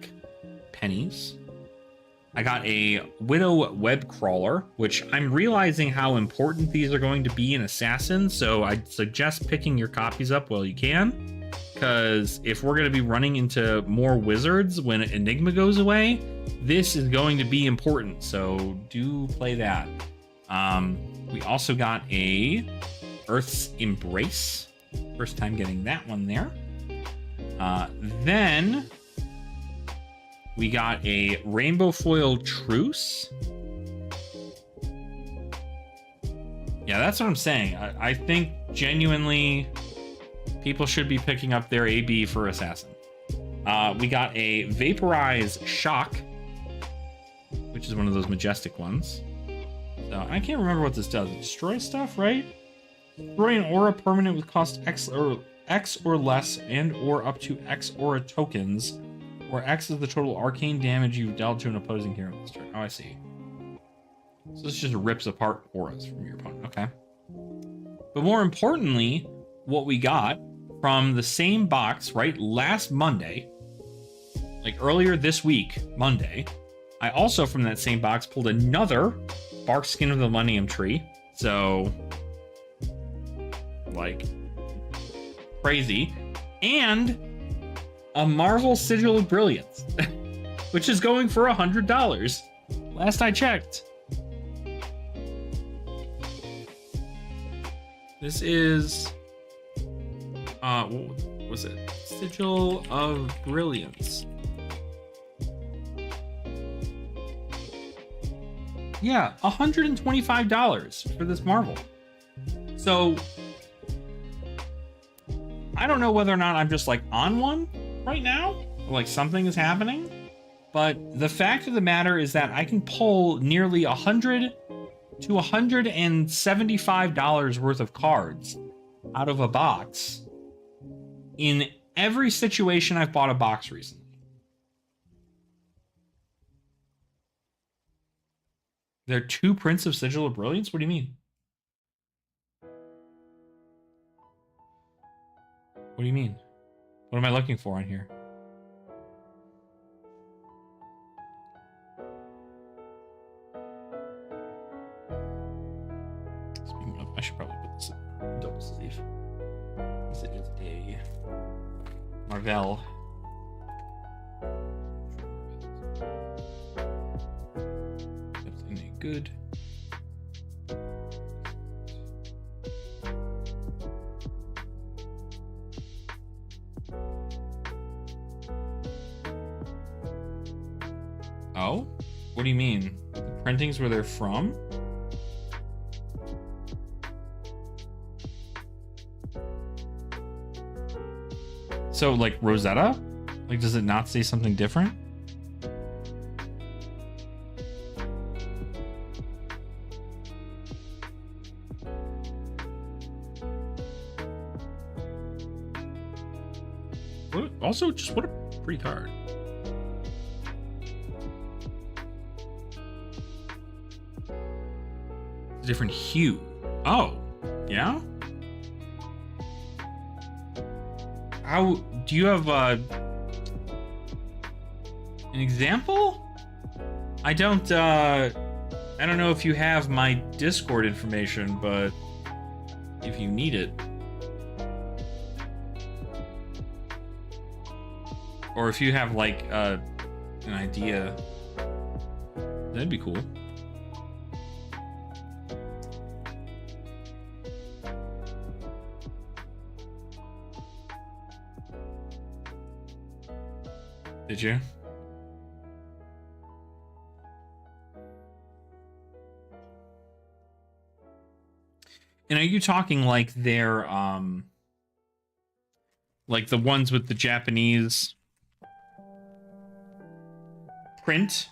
pennies. I got a Widow Web Crawler, which I'm realizing how important these are going to be in Assassin, so I'd suggest picking your copies up while you can, because if we're going to be running into more wizards when Enigma goes away, this is going to be important, so do play that. We also got a Earth's Embrace. First time getting that one there. Then we got a Rainbow Foil Truce. Yeah, that's what I'm saying. I think genuinely people should be picking up their AB for Assassin. We got a Vaporize Shock, which is one of those majestic ones. So I can't remember what this does. It destroys stuff, right? Destroy an aura permanent with cost X or less and or up to X aura tokens, where X is the total arcane damage you've dealt to an opposing hero this turn. Oh, I see. So this just rips apart auras from your opponent. Okay. But more importantly, what we got from the same box, right, last Monday, like earlier this week, Monday, I also from that same box pulled another Bark Skin of the Millennium Tree. So, like, crazy. And a Marvel Sigil of Brilliance, which is going for $100. Last I checked. This is, what was it? Sigil of Brilliance. Yeah, $125 for this Marvel. So, I don't know whether or not I'm just like on one right now, or like something is happening, but the fact of the matter is that I can pull nearly $100 to $175 worth of cards out of a box in every situation I've bought a box recently. There are 2 prints of Sigil of Brilliance? What do you mean? What do you mean? What am I looking for on here? It is a Marvel. Definitely good. Oh? What do you mean? The printings where they're from? So, like, Rosetta? Like, does it not say something different? Also, just what a pretty card. A different hue. Oh, yeah? How do you have an example? I don't know if you have my Discord information, but if you need it, or if you have like an idea, that'd be cool. Did you? And are you talking like they're like the ones with the Japanese print?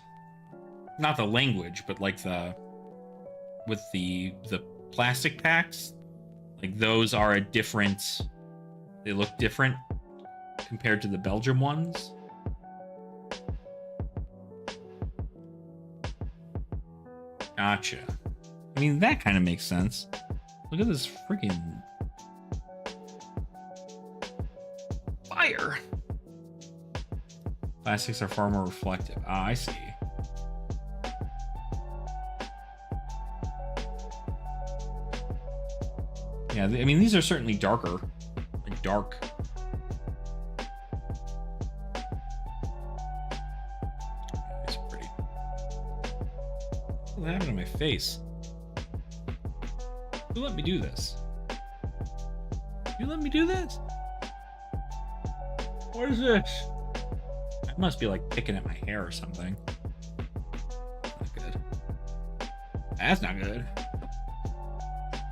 Not the language, but like the with the plastic packs? Like those are a different, they look different compared to the Belgium ones? Gotcha. I mean, that kind of makes sense. Look at this freaking fire. Plastics are far more reflective. Ah, I see. Yeah, I mean, these are certainly darker. Like dark. It's pretty. What happened to my face? You let me do this. You let me do this? What is this? I must be like picking at my hair or something. Not good. That's not good.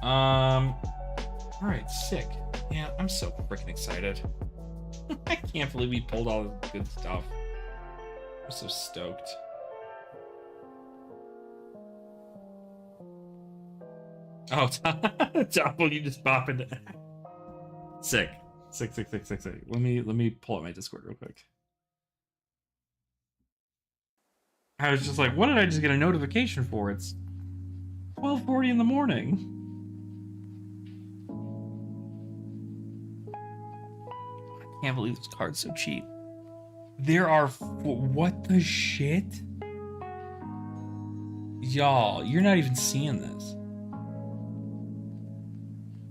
Alright, sick. Yeah, I'm so freaking excited. I can't believe we pulled all the good stuff. I'm so stoked. Oh, Topple, you just pop into. Sick. Sick. Let me pull up my Discord real quick. I was just like, what did I just get a notification for? It's 12:40 in the morning. I can't believe this card's so cheap. There are what the shit? Y'all, you're not even seeing this.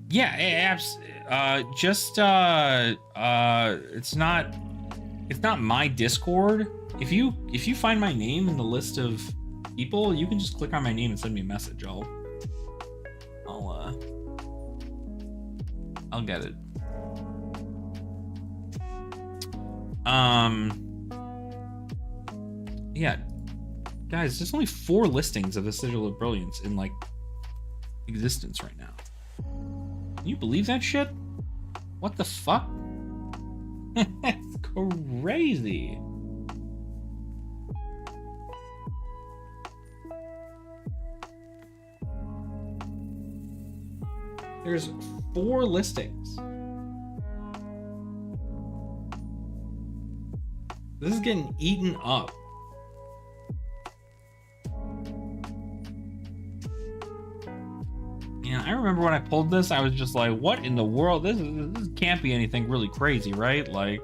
Yeah, it's not my Discord. If you find my name in the list of people, you can just click on my name and send me a message. I'll get it. Yeah, guys, there's only 4 listings of the Sigil of Brilliance in like existence right now. Can you believe that shit? What the fuck? That's crazy. There's 4 listings. This is getting eaten up. Yeah, I remember when I pulled this, I was just like, what in the world? This can't be anything really crazy, right? Like,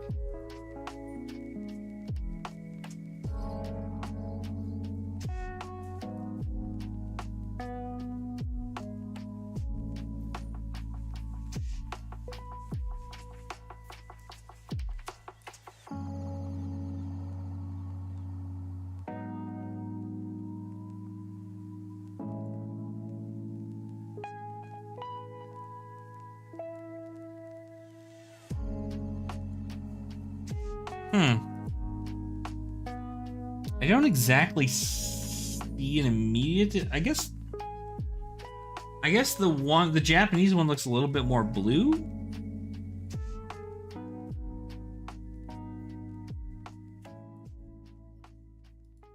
I don't exactly see an immediate. I guess the Japanese one looks a little bit more blue.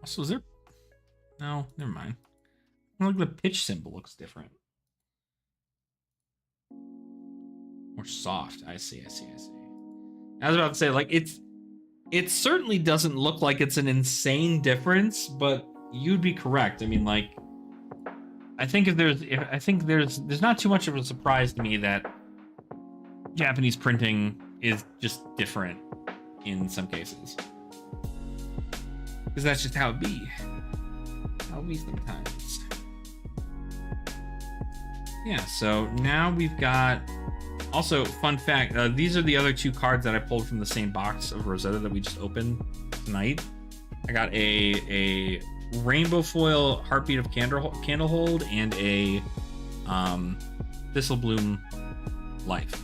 Also, is there? No, never mind. Look, the pitch symbol looks different. More soft. I see. I was about to say, like, it certainly doesn't look like it's an insane difference, but you'd be correct. I mean, like, I think there's not too much of a surprise to me that Japanese printing is just different in some cases. Because that's just how it be. How we sometimes. Yeah, so now we've got... Also, fun fact, these are the other two cards that I pulled from the same box of Rosetta that we just opened tonight. I got a Rainbow Foil Heartbeat of Candlehold and a Thistlebloom Life.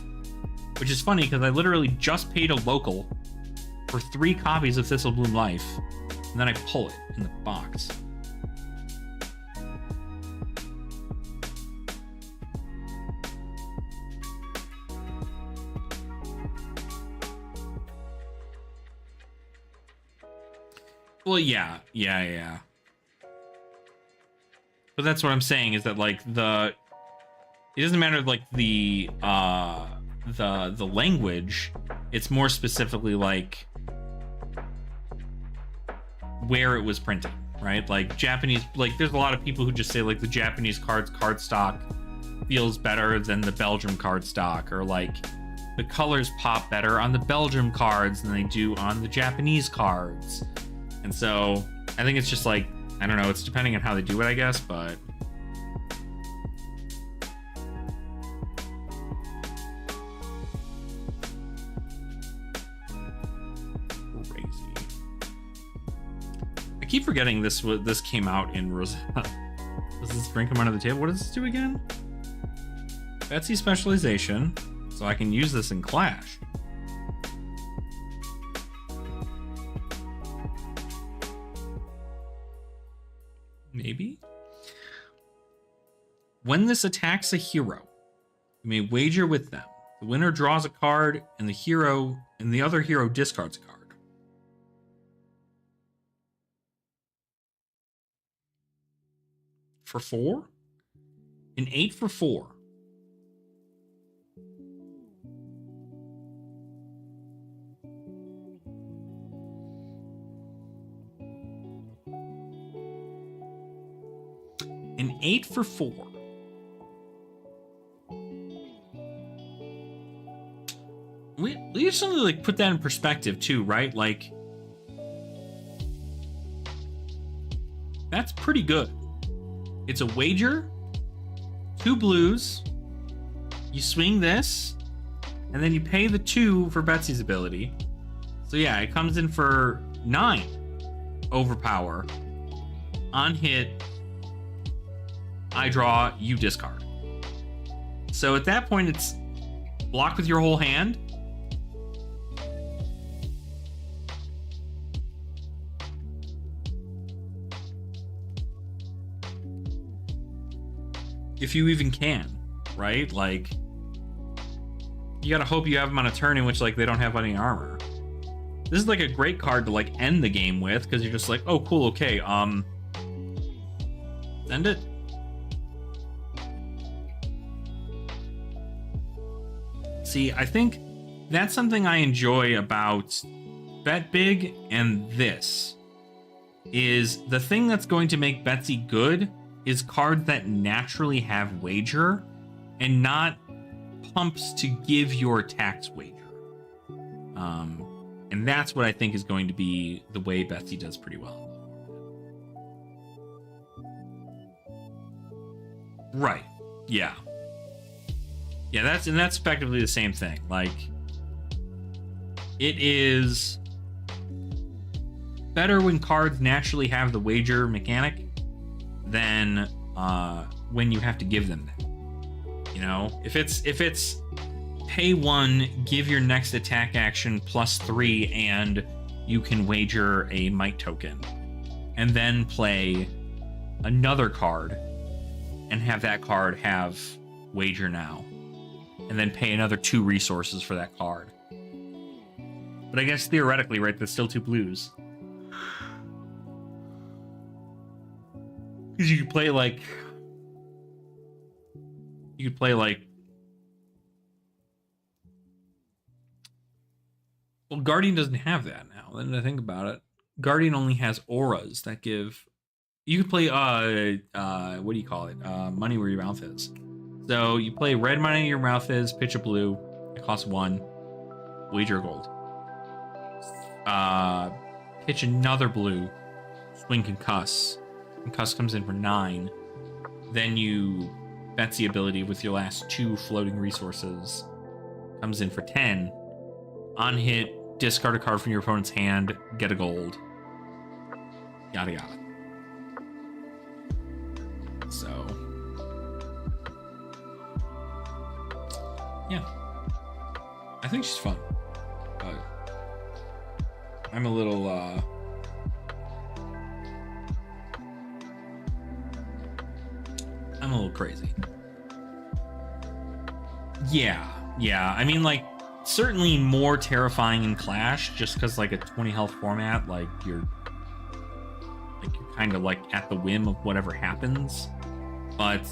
Which is funny, because I literally just paid a local for 3 copies of Thistlebloom Life, and then I pull it in the box. Well, yeah. But that's what I'm saying, is that, like, it doesn't matter, like, the language. It's more specifically, like, where it was printed, right? Like, Japanese, like, there's a lot of people who just say, like, the Japanese card stock feels better than the Belgium card stock, or, like, the colors pop better on the Belgium cards than they do on the Japanese cards. And so I think it's just like, I don't know, it's depending on how they do it, I guess, but crazy. I keep forgetting this came out in Rosetta. Does this bring them under the table? What does this do again? Betsy specialization, so I can use this in Clash. Maybe? When this attacks a hero, you may wager with them. The winner draws a card, and the other hero discards a card. For 4? An 8 for 4. An 8 for 4. We just need to, like, put that in perspective too, right? Like, that's pretty good. It's a wager, 2 blues, you swing this, and then you pay the 2 for Betsy's ability. So yeah, it comes in for 9 overpower. On hit, I draw, you discard. So at that point, it's block with your whole hand. If you even can, right? Like, you gotta hope you have them on a turn in which, like, they don't have any armor. This is like a great card to, like, end the game with, because you're just like, oh, cool, okay, send it. See, I think that's something I enjoy about Bet Big and this, is the thing that's going to make Betsy good is cards that naturally have wager and not pumps to give your tax wager. And that's what I think is going to be the way Betsy does pretty well. Right. Yeah. Yeah, that's effectively the same thing. Like, it is better when cards naturally have the wager mechanic than when you have to give them that. You know, if it's pay 1, give your next attack action +3, and you can wager a might token and then play another card and have that card have wager now, and then pay another 2 resources for that card. But I guess theoretically, right, there's still 2 blues. Because you could play like... You could play like... Well, Guardian doesn't have that now, then I think about it. Guardian only has auras that give... You could play, what do you call it? Money where your mouth is. So you play red money where your mouth is, pitch a blue. It costs 1. Wager gold. Pitch another blue. Swing concuss. Concuss comes in for 9. Then you bet the ability with your last 2 floating resources. Comes in for 10. On hit, discard a card from your opponent's hand, get a gold. Yada yada. So, yeah, I think she's fun, but I'm a little, crazy. Yeah. I mean, like, certainly more terrifying in Clash, just because, like, a 20 health format, like, you're kind of, like, at the whim of whatever happens. But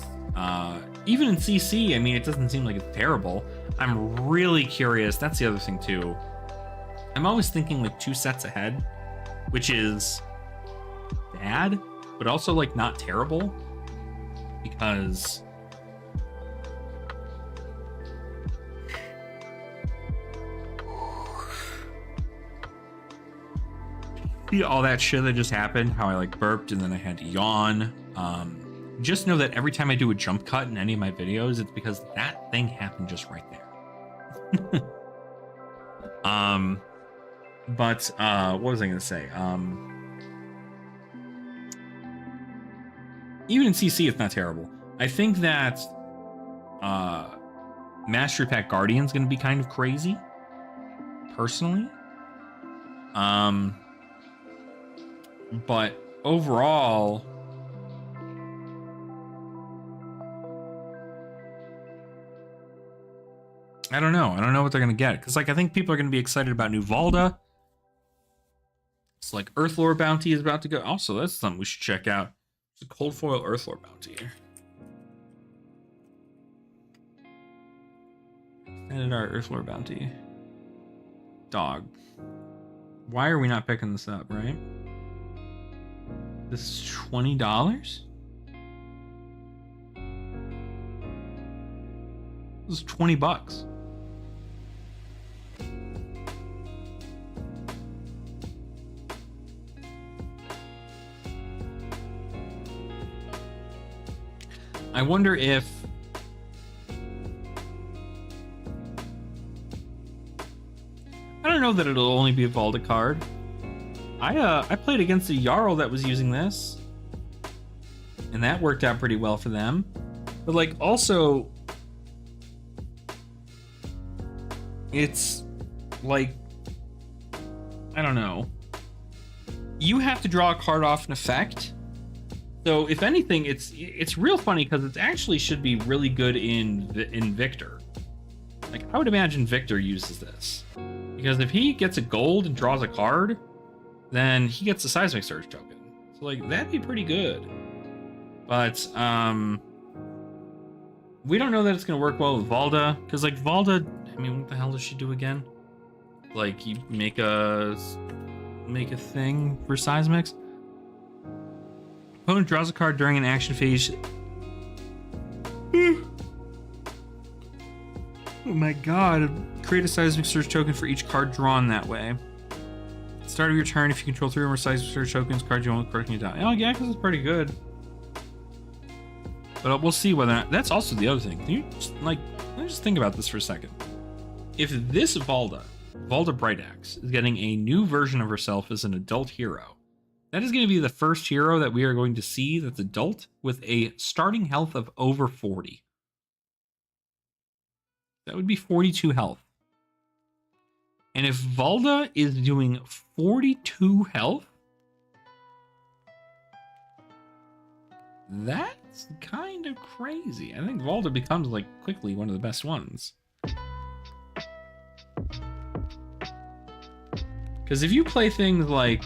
even in CC, I mean, it doesn't seem like it's terrible. I'm really curious. That's the other thing, too. I'm always thinking, like, 2 sets ahead, which is bad, but also, like, not terrible. Because... see all that shit that just happened, how I, like, burped and then I had to yawn. Just know that every time I do a jump cut in any of my videos, it's because that thing happened just right there. But what was I gonna say? Even in CC, it's not terrible. I think that Mastery Pack Guardian's gonna be kind of crazy, personally. But overall, I don't know. I don't know what they're going to get. Because, like, I think people are going to be excited about new Valda. It's like Earthlore Bounty is about to go. Also, that's something we should check out. It's a Cold Foil Earthlore Bounty. Edit our Earthlore Bounty. Dog. Why are we not picking this up, right? This is $20? This is $20. I wonder if I don't know that it'll only be a Valda card. I played against a Jarl that was using this, and that worked out pretty well for them. But, like, also, it's like, I don't know. You have to draw a card off an effect. So if anything, it's real funny because it actually should be really good in Victor. Like, I would imagine Victor uses this, because if he gets a gold and draws a card, then he gets a Seismic Surge token. So, like, that'd be pretty good. But we don't know that it's gonna work well with Valda, because, like, Valda, I mean, what the hell does she do again? Like, you make a thing for Seismics. Opponent draws a card during an action phase. Oh my god. Create a Seismic Surge token for each card drawn that way. At the start of your turn, if you control 3 or more Seismic Surge tokens, cards you own, card can you die. Oh yeah, because it's pretty good. But we'll see whether or not... That's also the other thing. Can you just, like, let me just think about this for a second. If this Valda Bright Axe, is getting a new version of herself as an adult hero, that is going to be the first hero that we are going to see that's adult with a starting health of over 40. That would be 42 health. And if Valda is doing 42 health, that's kind of crazy. I think Valda becomes like quickly one of the best ones. Because if you play things like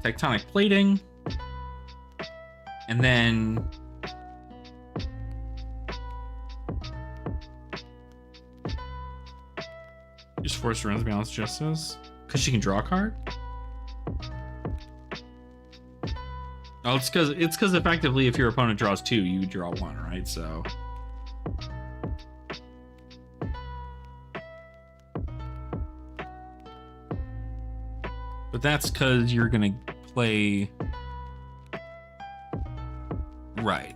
tectonic plating, and then just force runs balance justice, because she can draw a card. Oh, it's because effectively, if your opponent draws 2, you draw 1, right? So. But that's because you're gonna play right.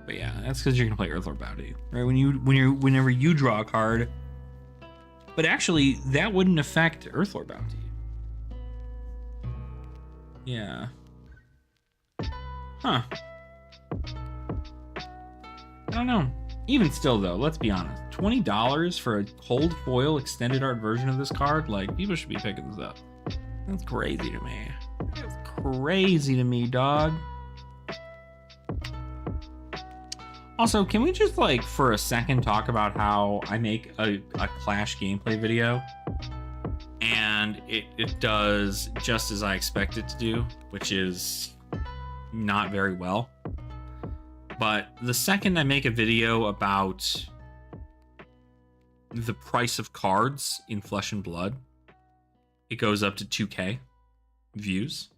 But yeah, that's because you're gonna play Earthlord Bounty, right? Whenever you draw a card. But actually, that wouldn't affect Earthlord Bounty. Yeah. Huh. I don't know. Even still, though, let's be honest. $20 for a cold foil extended art version of this card? Like, people should be picking this up. That's crazy to me. That's crazy to me, dog. Also, can we just, like, for a second talk about how I make a Clash gameplay video and it does just as I expect it to do, which is not very well. But the second I make a video about the price of cards in Flesh and Blood, it goes up to 2K views.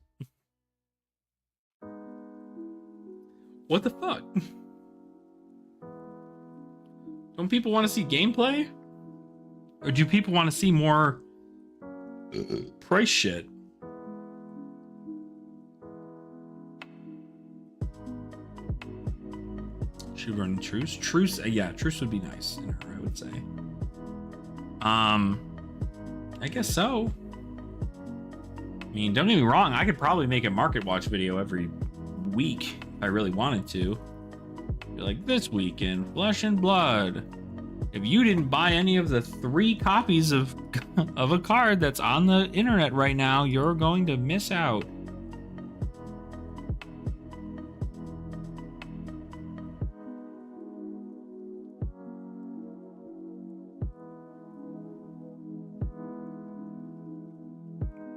What the fuck? Don't people want to see gameplay? Or do people want to see more price shit? Should we run Truce? Truce, yeah, Truce would be nice in her, I would say. I guess so. I mean, don't get me wrong, I could probably make a Market Watch video every week if I really wanted to. Be like, this week in Flesh and Blood, if you didn't buy any of the 3 copies of a card that's on the internet right now, you're going to miss out.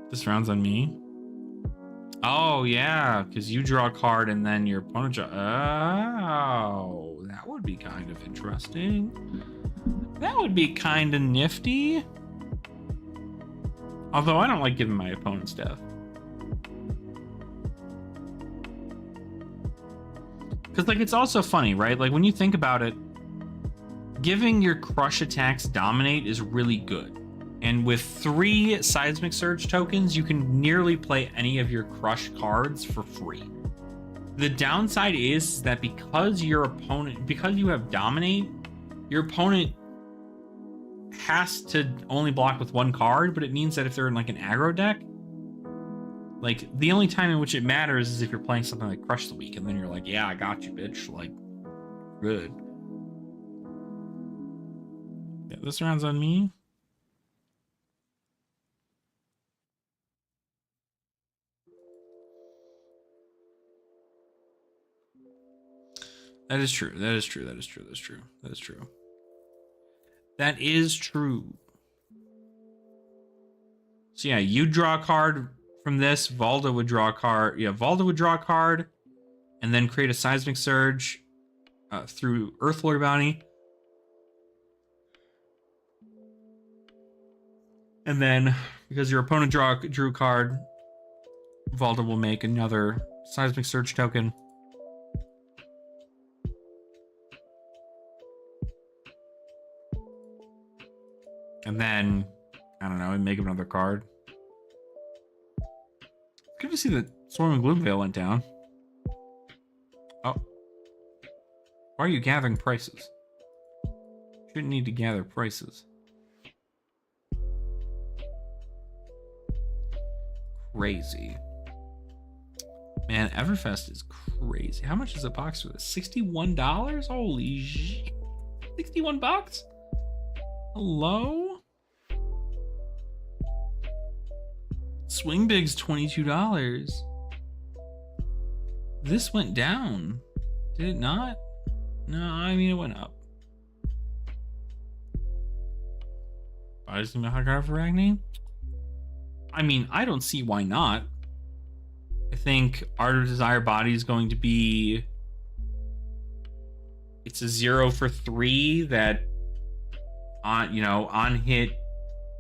This round's on me. Oh, yeah, because you draw a card and then your opponent draw... Oh, that would be kind of interesting. That would be kind of nifty. Although I don't like giving my opponent stuff. Because, like, it's also funny, right? Like, when you think about it, giving your crush attacks dominate is really good. And with 3 Seismic Surge tokens, you can nearly play any of your crush cards for free. The downside is that because you have dominate, your opponent has to only block with 1 card, but it means that if they're in like an aggro deck, like the only time in which it matters is if you're playing something like Crush the Week, and then you're like, yeah, I got you, bitch. Like, good. Yeah, this round's on me. That is true. That is true. That is true. That is true. That is true. That is true. So yeah, you draw a card from this. Valda would draw a card. Yeah, Valda would draw a card and then create a Seismic Surge through Earthlord Bounty. And then, because your opponent drew a card, Valda will make another Seismic Surge token. And then, I don't know, make another card. Good to see that Swarming Gloomveil went down. Oh. Why are you gathering prices? Shouldn't need to gather prices. Crazy. Man, Everfest is crazy. How much is a box for this? $61? Holy shit. 61 bucks? Hello? Swing Big's $22. This went down. Did it not? No, I mean it went up. I just need a hot card for Ragni. I mean, I don't see why not. I think Art of Desire Body is going to be... It's a 0 for 3 that on hit,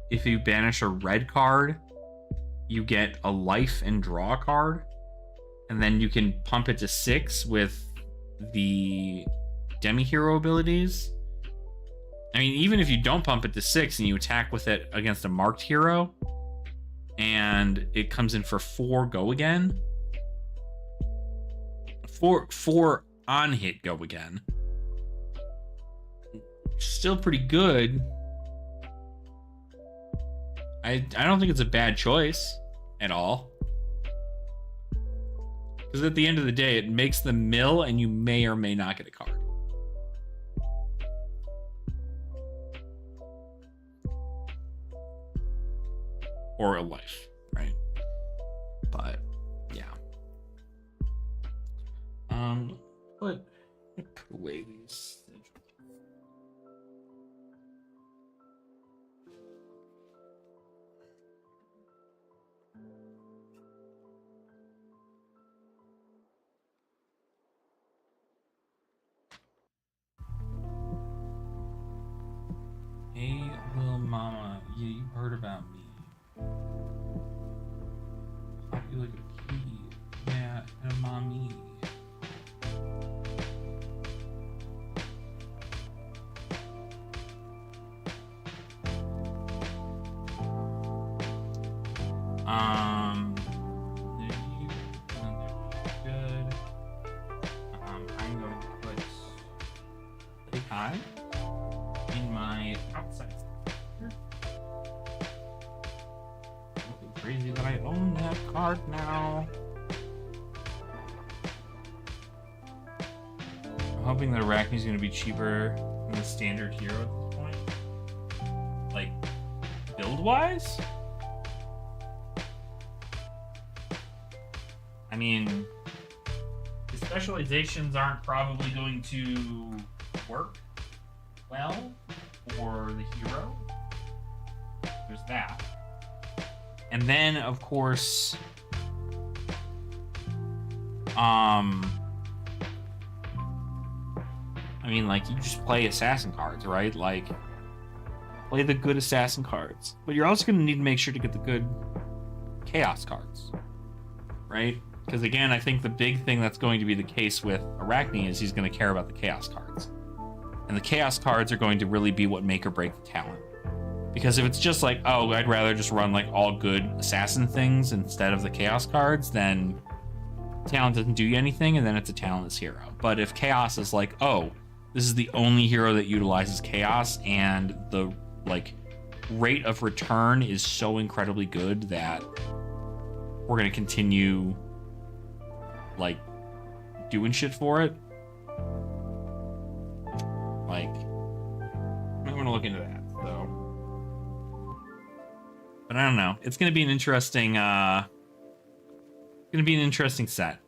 if you banish a red card, you get a life and draw a card. And then you can pump it to 6 with the demi-hero abilities. I mean, even if you don't pump it to 6 and you attack with it against a marked hero, and it comes in for 4 go again. 4 on hit go again. Still pretty good. I don't think it's a bad choice at all. Because at the end of the day, it makes the mill and you may or may not get a card. Or a life, right? But yeah. Put away these. Hey, little mama, you heard about me. Pop you like a pea. Yeah, and a mommy. Good. I'm going to put a high in my outside. Looking crazy that I own that card now. I'm hoping that Arachne's going to be cheaper than the standard hero at this point. Like, build-wise? I mean, the specializations aren't probably going to work well for the hero. There's that. And then, of course, I mean, like, you just play assassin cards, right? Like, play the good assassin cards. But you're also going to need to make sure to get the good chaos cards, right? Because, again, I think the big thing that's going to be the case with Arachne is he's going to care about the chaos cards. And the chaos cards are going to really be what make or break the talent. Because if it's just like, oh, I'd rather just run like all good assassin things instead of the chaos cards, then talent doesn't do you anything, and then it's a talentless hero. But if chaos is like, oh, this is the only hero that utilizes chaos, and the like rate of return is so incredibly good that we're gonna continue like doing shit for it. Like, I'm gonna look into that. So, but I don't know. It's gonna be an interesting. Set.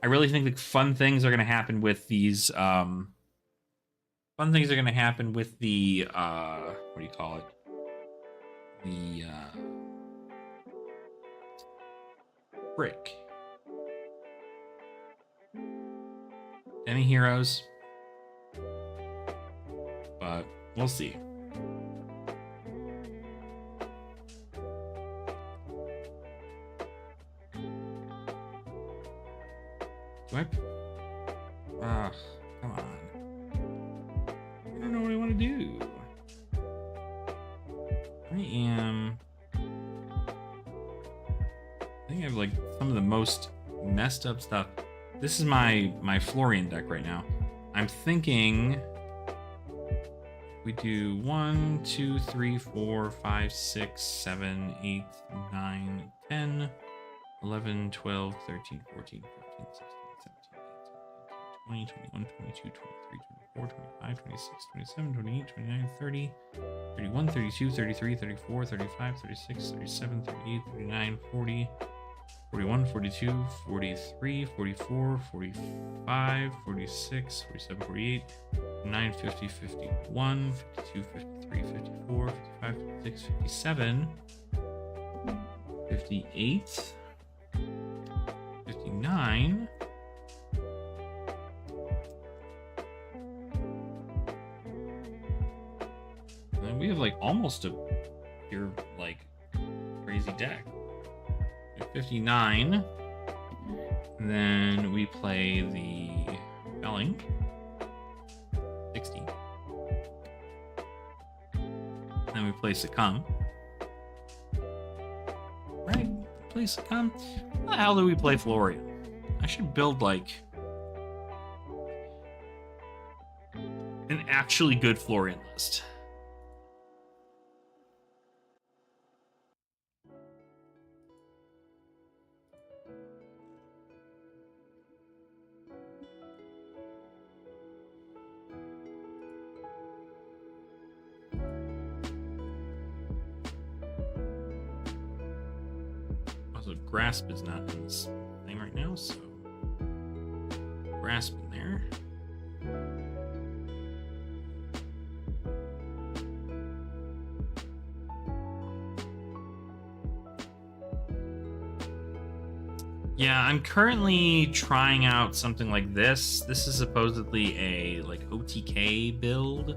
I really think the fun things are gonna happen with these. Fun things are gonna happen with the. What do you call it? The. Frick. Demi heroes. But we'll see. Do I? Ugh, come on. I don't know what I want to do. I think I have like some of the most messed up stuff. This is my Florian deck right now. I'm thinking we do 1, 2, 3, 4, 5, 6, 7, 8, 9, 10, 11, 12, 13, 14, 15, 16, 17, 18, 19, 20, 21, 22, 23, 24, 25, 26, 27, 28, 29, 30, 31, 32, 33, 34, 35, 36, 37, 38, 39, 40, 41, 42, 43, 44, 45, 46, 47, 48, 49, 50, 51, 52, 53, 54, 55, 56, 57, 58, 59, and then we have like almost a pure like crazy deck. 59, and then we play the Felling. 60. Then we play Succumb. Right, play Succumb. How the hell do we play Florian? I should build like an actually good Florian list. Also, Grasp is not in this thing right now, so Grasp in there. Yeah, I'm currently trying out something like this. This is supposedly a like OTK build,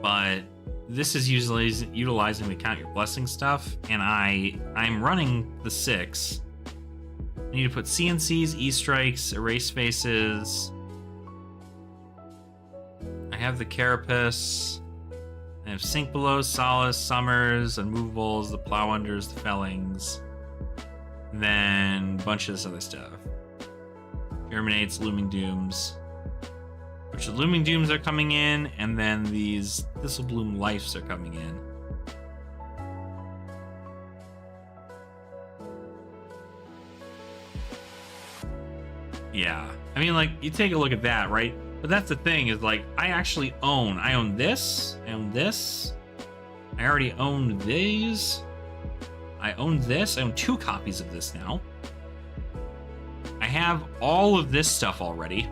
but this is usually utilizing the count your blessing stuff, and I'm running the 6. I need to put CNCs, E-strikes, erase faces. I have the Carapace. I have Sink Belows, Solace, Summers, Unmovables, the Plow Unders, the Fellings. And then a bunch of this other stuff. Germinates, Looming Dooms. Which the Looming Dooms are coming in, and then these Thistlebloom Lifes are coming in. Yeah. I mean, like, you take a look at that, right? But that's the thing, is like, I own this, I own this. I already owned these. I own this. I own 2 copies of this now. I have all of this stuff already.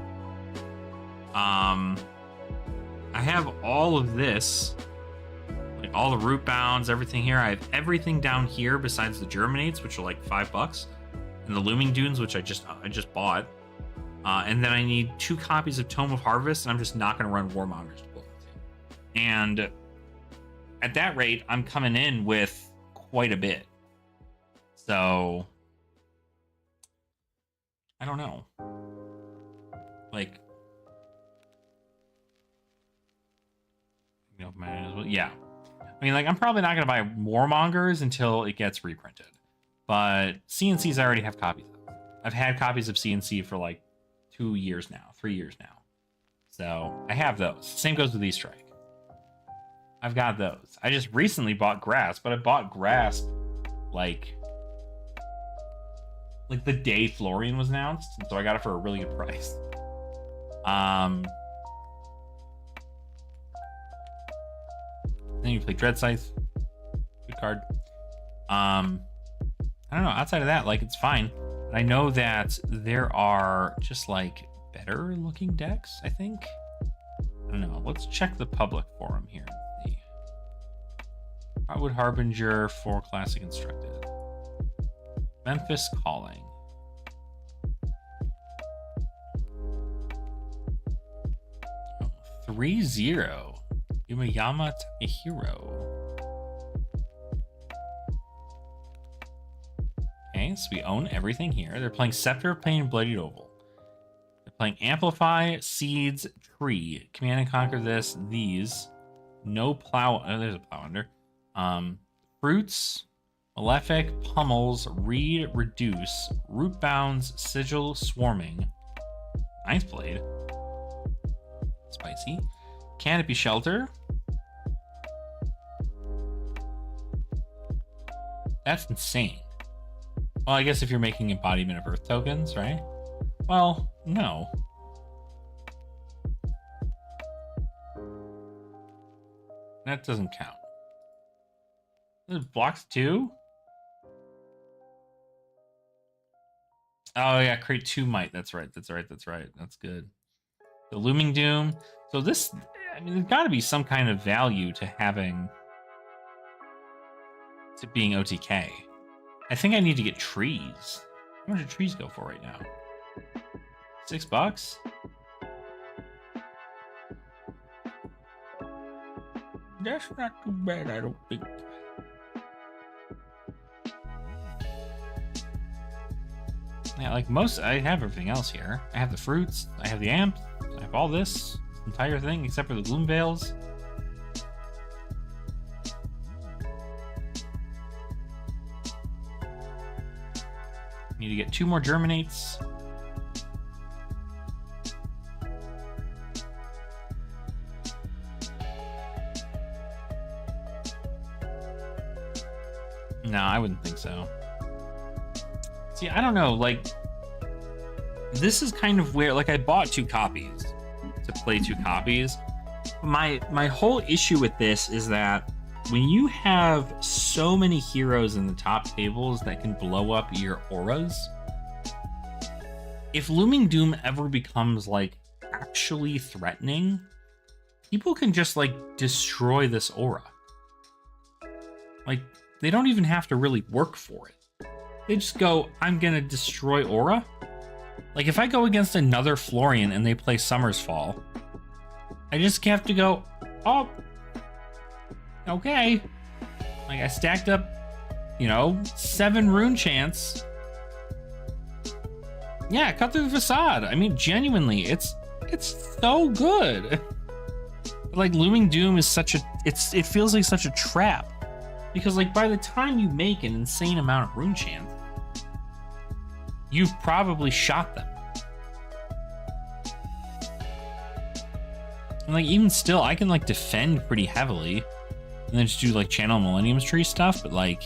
I have all of this. Like all the root bounds, everything here. I have everything down here besides the Germinates, which are like $5. And the Looming Dunes, which I just bought. And then I need 2 copies of Tome of Harvest, and I'm just not going to run Warmongers to both. And at that rate, I'm coming in with quite a bit. So, I don't know. Like, yeah. I mean, like, I'm probably not going to buy Warmongers until it gets reprinted. But CNCs I already have copies of. I've had copies of CNC for like 2 years now, 3 years now. So, I have those. Same goes with E-Strike. I've got those. I just recently bought Grasp, but I bought Grasp like the day Florian was announced, and so I got it for a really good price. Then you play Dread Scythe. Good card. I don't know. Outside of that, like, it's fine. I know that there are just like better looking decks, I think. I don't know. Let's check the public forum here. Hotwood Harbinger for Classic Instructed. Memphis Calling. Oh, 3-0. Yumayama Takehiro. Okay, so we own everything here. They're playing Scepter of Pain and Bloodied Oval. They're playing Amplify, Seeds, Tree. Command and Conquer this, these. No Plow. Oh, there's a Plow Under. Fruits, Malefic, Pummels, Reed, Reduce, Root Bounds, Sigil, Swarming. Ninth Blade. Spicy. Canopy Shelter. That's insane. Well, I guess if you're making embodiment of Earth tokens, right? Well, no. That doesn't count. This blocks 2? Oh yeah, create 2 might. That's right. That's good. The Looming Doom. So this, I mean, there's got to be some kind of value to having, to being OTK. I think I need to get trees. How much do trees go for right now? $6? That's not too bad, I don't think. Yeah, like most, I have everything else here. I have the fruits, I have the amps, I have all this entire thing except for the bloom veils. Need to get 2 more germinates. No, I wouldn't think so. See, I don't know, like, this is kind of where, like, I bought 2 copies to play 2 copies. My whole issue with this is that when you have so many heroes in the top tables that can blow up your auras, if Looming Doom ever becomes, like, actually threatening, people can just, like, destroy this aura. Like, they don't even have to really work for it. They just go, I'm gonna destroy aura. Like, if I go against another Florian and they play Summer's Fall, I just have to go, oh, okay. Like, I stacked up, you know, 7 rune chants. Yeah, cut through the facade. I mean, genuinely, it's so good. Like, Looming Doom is such a, it feels like such a trap. Because, like, by the time you make an insane amount of rune chants, you've probably shot them. And, like, even still, I can, like, defend pretty heavily. And then just do, like, channel Millennium's Tree stuff. But, like,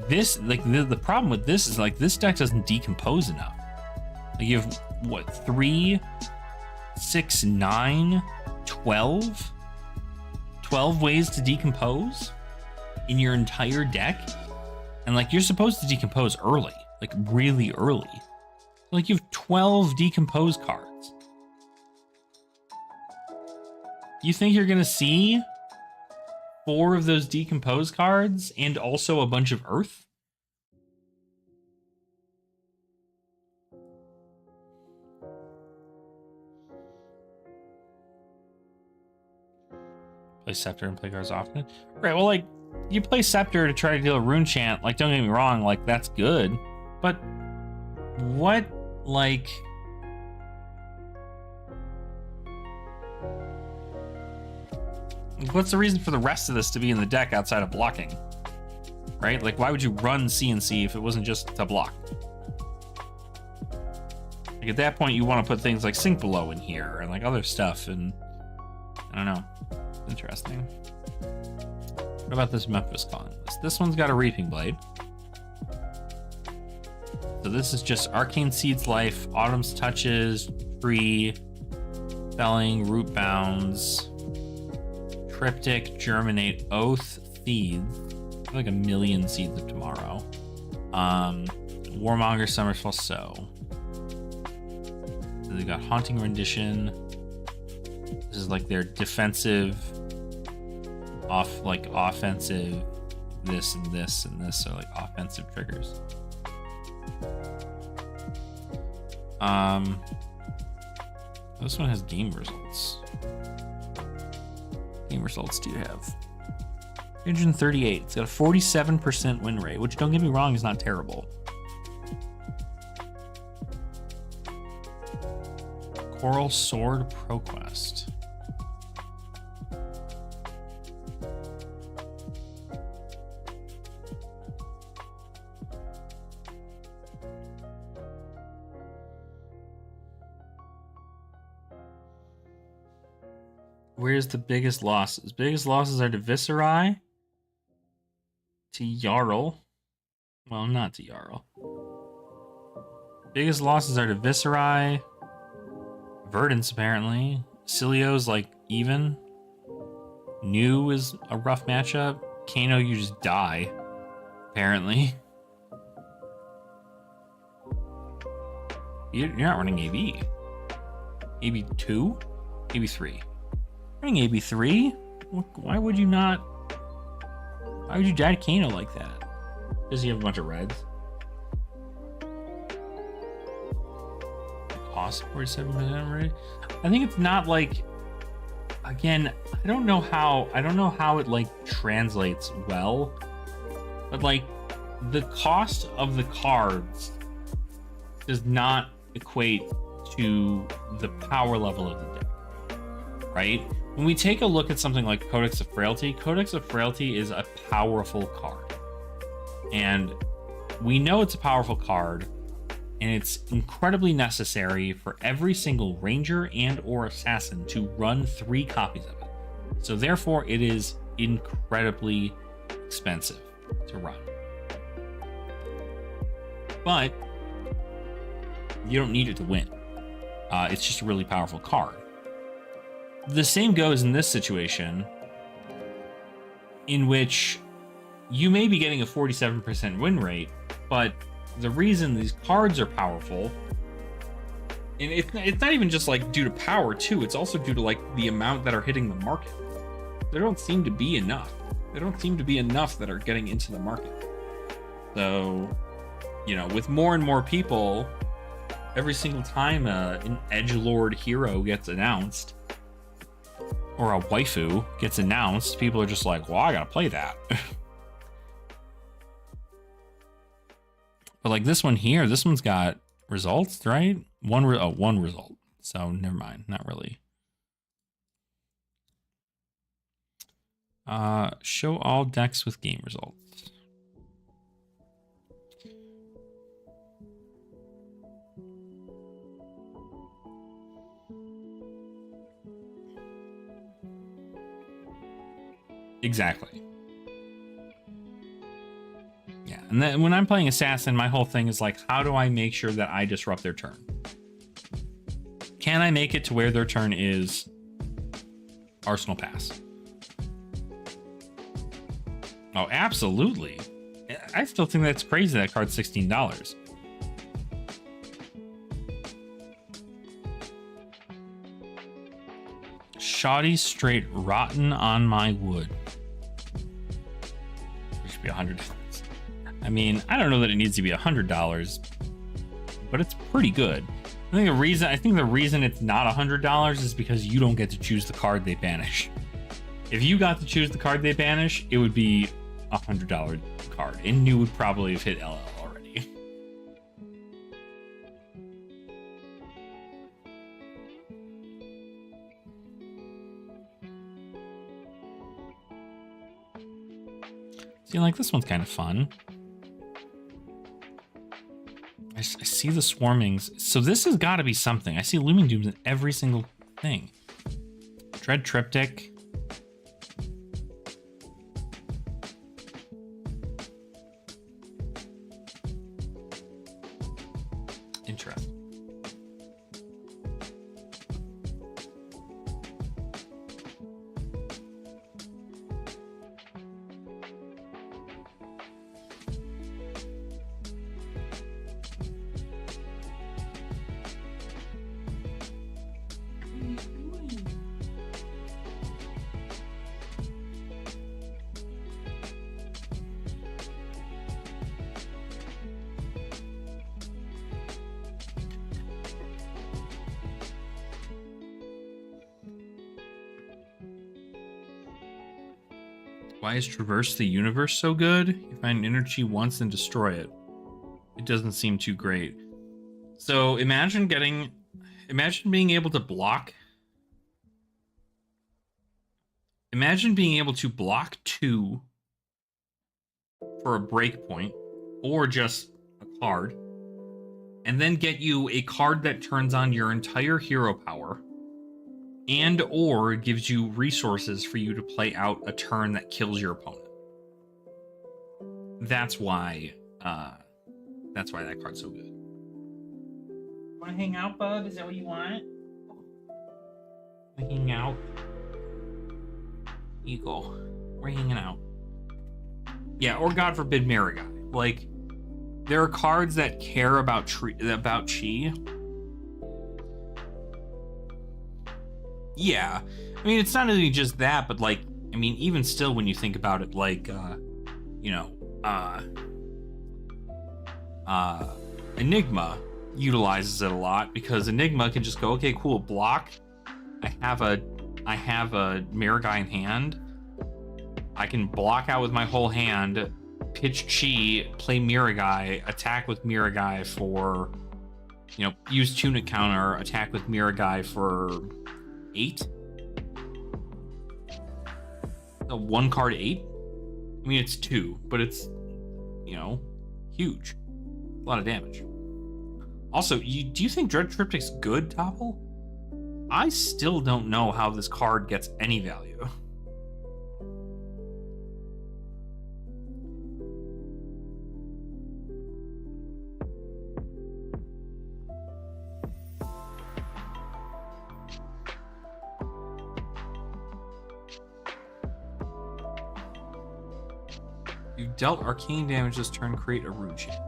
this, like, the problem with this is, like, this deck doesn't decompose enough. Like, you have, what, 3, 6, 9, 12? 12 ways to decompose in your entire deck, and like you're supposed to decompose early, like really early. Like you have 12 decompose cards. You think you're gonna see 4 of those decompose cards and also a bunch of earth? Play Scepter and play cards often. Right, well, like, you play Scepter to try to deal a rune chant, like, don't get me wrong, like, that's good. But what, like... what's the reason for the rest of this to be in the deck outside of blocking? Right? Like, why would you run CNC if it wasn't just to block? Like, at that point, you want to put things like Sink Below in here, and, like, other stuff, and... I don't know. Interesting. What about this Memphis calling list? This one's got a Reaping Blade. So this is just Arcane Seeds Life, Autumn's Touches, Tree, Felling, Root Bounds, Triptych, Germinate, Oath, Seeds. Like a million Seeds of Tomorrow. Warmonger, Summerfall, Sow. So they've got Haunting Rendition. This is like their defensive, offensive, this and this and this are like offensive triggers. This one has game results. Game results do you have? 338. It's got a 47% win rate, which, don't get me wrong, is not terrible. Coral Sword ProQuest. Where's the biggest losses? Biggest losses are to Viserai, to Jarl, Well, not to Jarl. Biggest losses are to Viserai. Verdance, apparently. Cilio's, like, even. New is a rough matchup. Kano, you just die. Apparently. You're not running AB. AB 2? AB 3. Running AB 3? Why would you not? Why would you die to Kano like that? Does he have a bunch of reds? Cost 47% already. I think it's not like. Again, I don't know how it like translates well, but like the cost of the cards does not equate to the power level of the deck, right? When we take a look at something like Codex of Frailty is a powerful card. And we know it's a powerful card, and it's incredibly necessary for every single ranger and or assassin to run 3 copies of it. So therefore, it is incredibly expensive to run. But you don't need it to win. It's just a really powerful card. The same goes in this situation, in which you may be getting a 47% win rate, but the reason these cards are powerful, and it's not even just like due to power too, it's also due to like the amount that are hitting the market. There don't seem to be enough. There don't seem to be enough that are getting into the market. So, you know, with more and more people, every single time an edgelord hero gets announced, or a waifu gets announced, people are just like, well, I gotta play that. But like this one here, this one's got results, right? One result. So never mind, not really. Show all decks with game results. Exactly. Yeah, and then when I'm playing Assassin, my whole thing is like, how do I make sure that I disrupt their turn? Can I make it to where their turn is Arsenal Pass? Oh, absolutely. I still think that's crazy that card's $16. Shoddy straight rotten on my wood. It should be $100. I mean, I don't know that it needs to be $100, but it's pretty good. I think the reason it's not $100 is because you don't get to choose the card they banish. If you got to choose the card they banish, it would be a $100 card, and you would probably have hit LL already. See, like this one's kind of fun. I see the swarmings. So this has got to be something. I see Looming Dooms in every single thing. Dread Triptych. Interesting. Why is Traverse the Universe so good? You find energy once and destroy it. It doesn't seem too great. So imagine being able to block. Imagine being able to block 2 for a breakpoint, or just a card, and then get you a card that turns on your entire hero power, and or gives you resources for you to play out a turn that kills your opponent. That's why That's why that card's so good. Want to hang out, bub? Is that what you want? Hang out. Eagle. We're hanging out. Yeah, or God forbid, Marigai. Like, there are cards that care about chi. Yeah, I mean, it's not only just that, but like, I mean, even still, when you think about it, like, you know, Enigma utilizes it a lot because Enigma can just go, okay, cool, block. I have a Marigai in hand. I can block out with my whole hand, pitch chi, play Marigai, attack with Marigai for, you know, use Tunic counter, attack with Marigai for 8. A 1 card 8. I mean, it's 2, but it's, you know, huge. A lot of damage. Also, do you think Dread Triptych's good, Topple? I still don't know how this card gets any value. You dealt arcane damage this turn, create a rune chant.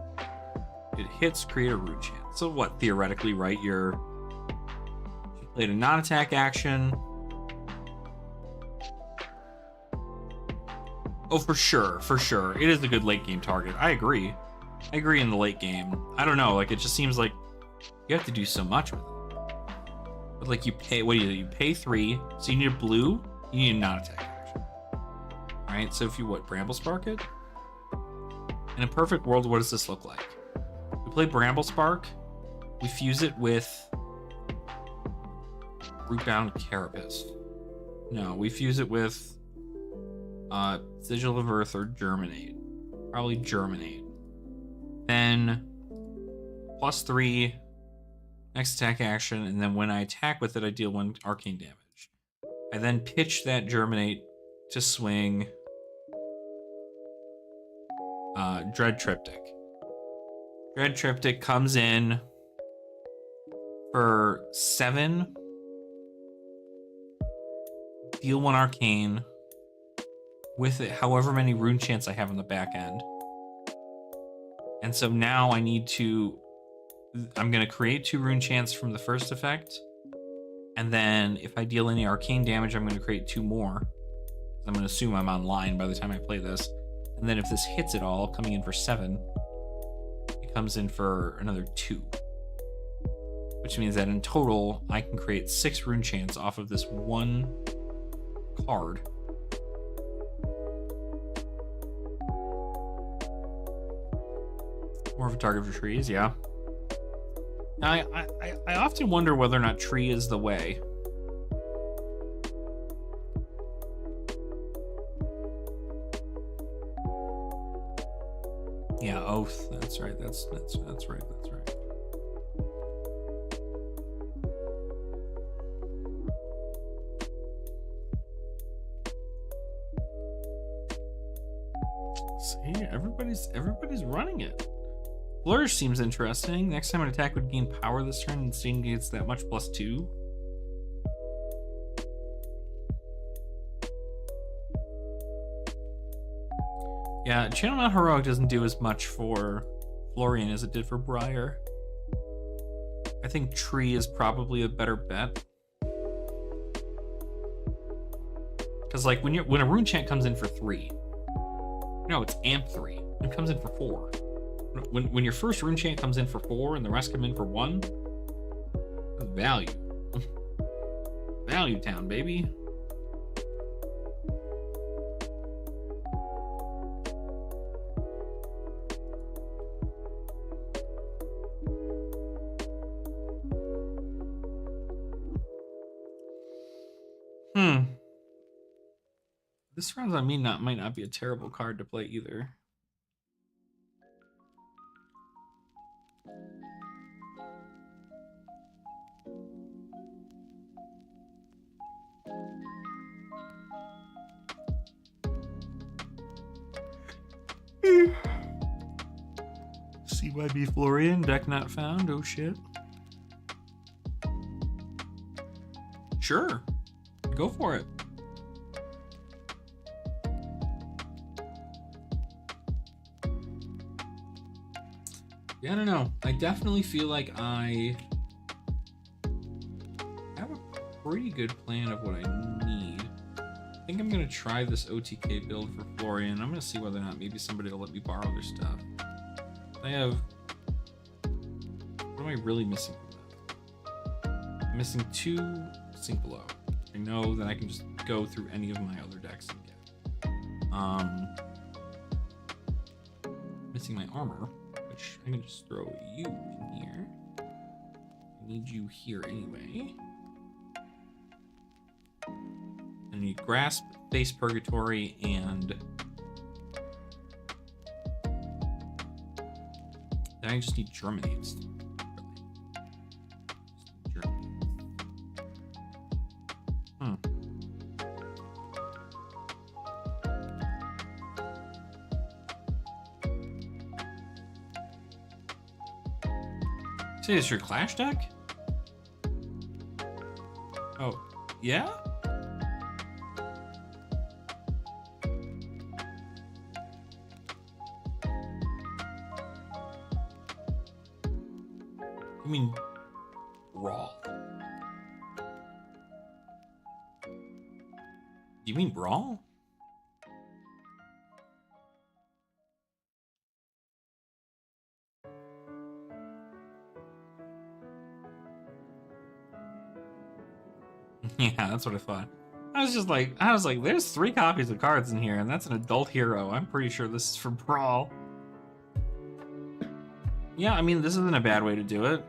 It hits, create a rune chant. So what, theoretically, right? You played a non-attack action. Oh, for sure, for sure. It is a good late game target. I agree. I agree in the late game. I don't know, like, it just seems like you have to do so much with it. But like, you pay, what do? You pay 3, so you need a blue, you need a non-attack action. Alright, so if you, Bramble Spark it? In a perfect world, what does this look like? We play Bramble Spark, we fuse it with Rootbound Carapace. No, we fuse it with Sigil of Earth or Germinate. Probably Germinate. Then +3 next attack action, and then when I attack with it, I deal 1 arcane damage. I then pitch that Germinate to swing Dread Triptych. Dread Triptych comes in for 7. Deal 1 arcane with it, however many rune chants I have on the back end. And so now I need to, I'm going to create 2 rune chants from the first effect. And then if I deal any arcane damage, I'm going to create 2 more. I'm going to assume I'm online by the time I play this. And then if this hits it all, coming in for 7, it comes in for another 2. Which means that in total, I can create 6 rune chants off of this 1 card. More of a target for trees, yeah. Now, I often wonder whether or not tree is the way. Yeah, Oath. That's right. That's right. That's right. See, everybody's running it. Flourish seems interesting. Next time an attack would gain power this turn, and Sting gets that much +2. Yeah, Channel Not Heroic doesn't do as much for Florian as it did for Briar. I think Tree is probably a better bet. Because like when a rune chant comes in for 3, no, it's amp 3. It comes in for 4. When your first rune chant comes in for 4 and the rest come in for 1, value. Value town, baby. This round on me might not be a terrible card to play either. TYB Florian, deck not found. Oh shit. Sure. Go for it. Yeah, I don't know. I definitely feel like I have a pretty good plan of what I need. I think I'm going to try this OTK build for Florian. I'm going to see whether or not maybe somebody will let me borrow their stuff. I have... What am I really missing from that? I'm missing 2 Sink Below. I know that I can just go through any of my other decks and get. Missing my armor, which I can just throw you in here. I need you here anyway. I need Grasp, Face Purgatory, and... Then I just need Germinates. Say it's your Clash deck? Oh, yeah? I mean, Brawl. Do you mean Brawl? Yeah, that's what I thought. I was like, there's 3 copies of cards in here, and that's an adult hero. I'm pretty sure this is for Brawl. Yeah, I mean, this isn't a bad way to do it.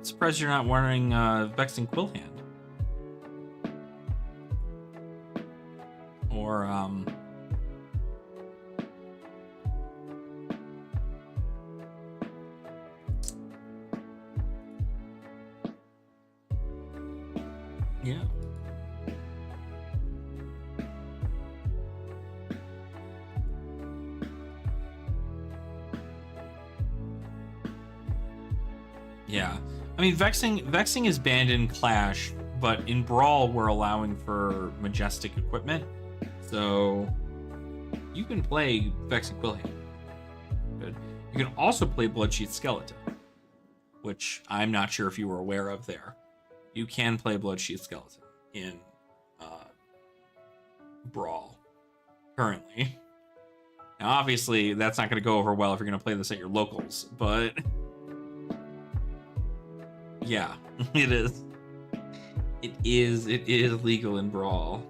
Surprised you're not wearing Vexing Quillhand. Or, yeah. Yeah. I mean, Vexing is banned in Clash, but in Brawl, we're allowing for Majestic equipment. So you can play Vexing Quillhand. Good. You can also play Bloodsheath Skeleton, which I'm not sure if you were aware of there. You can play Bloodsheath Skeleton in Brawl currently. Now, obviously, that's not going to go over well if you're going to play this at your locals, but yeah, it is. It is legal in Brawl.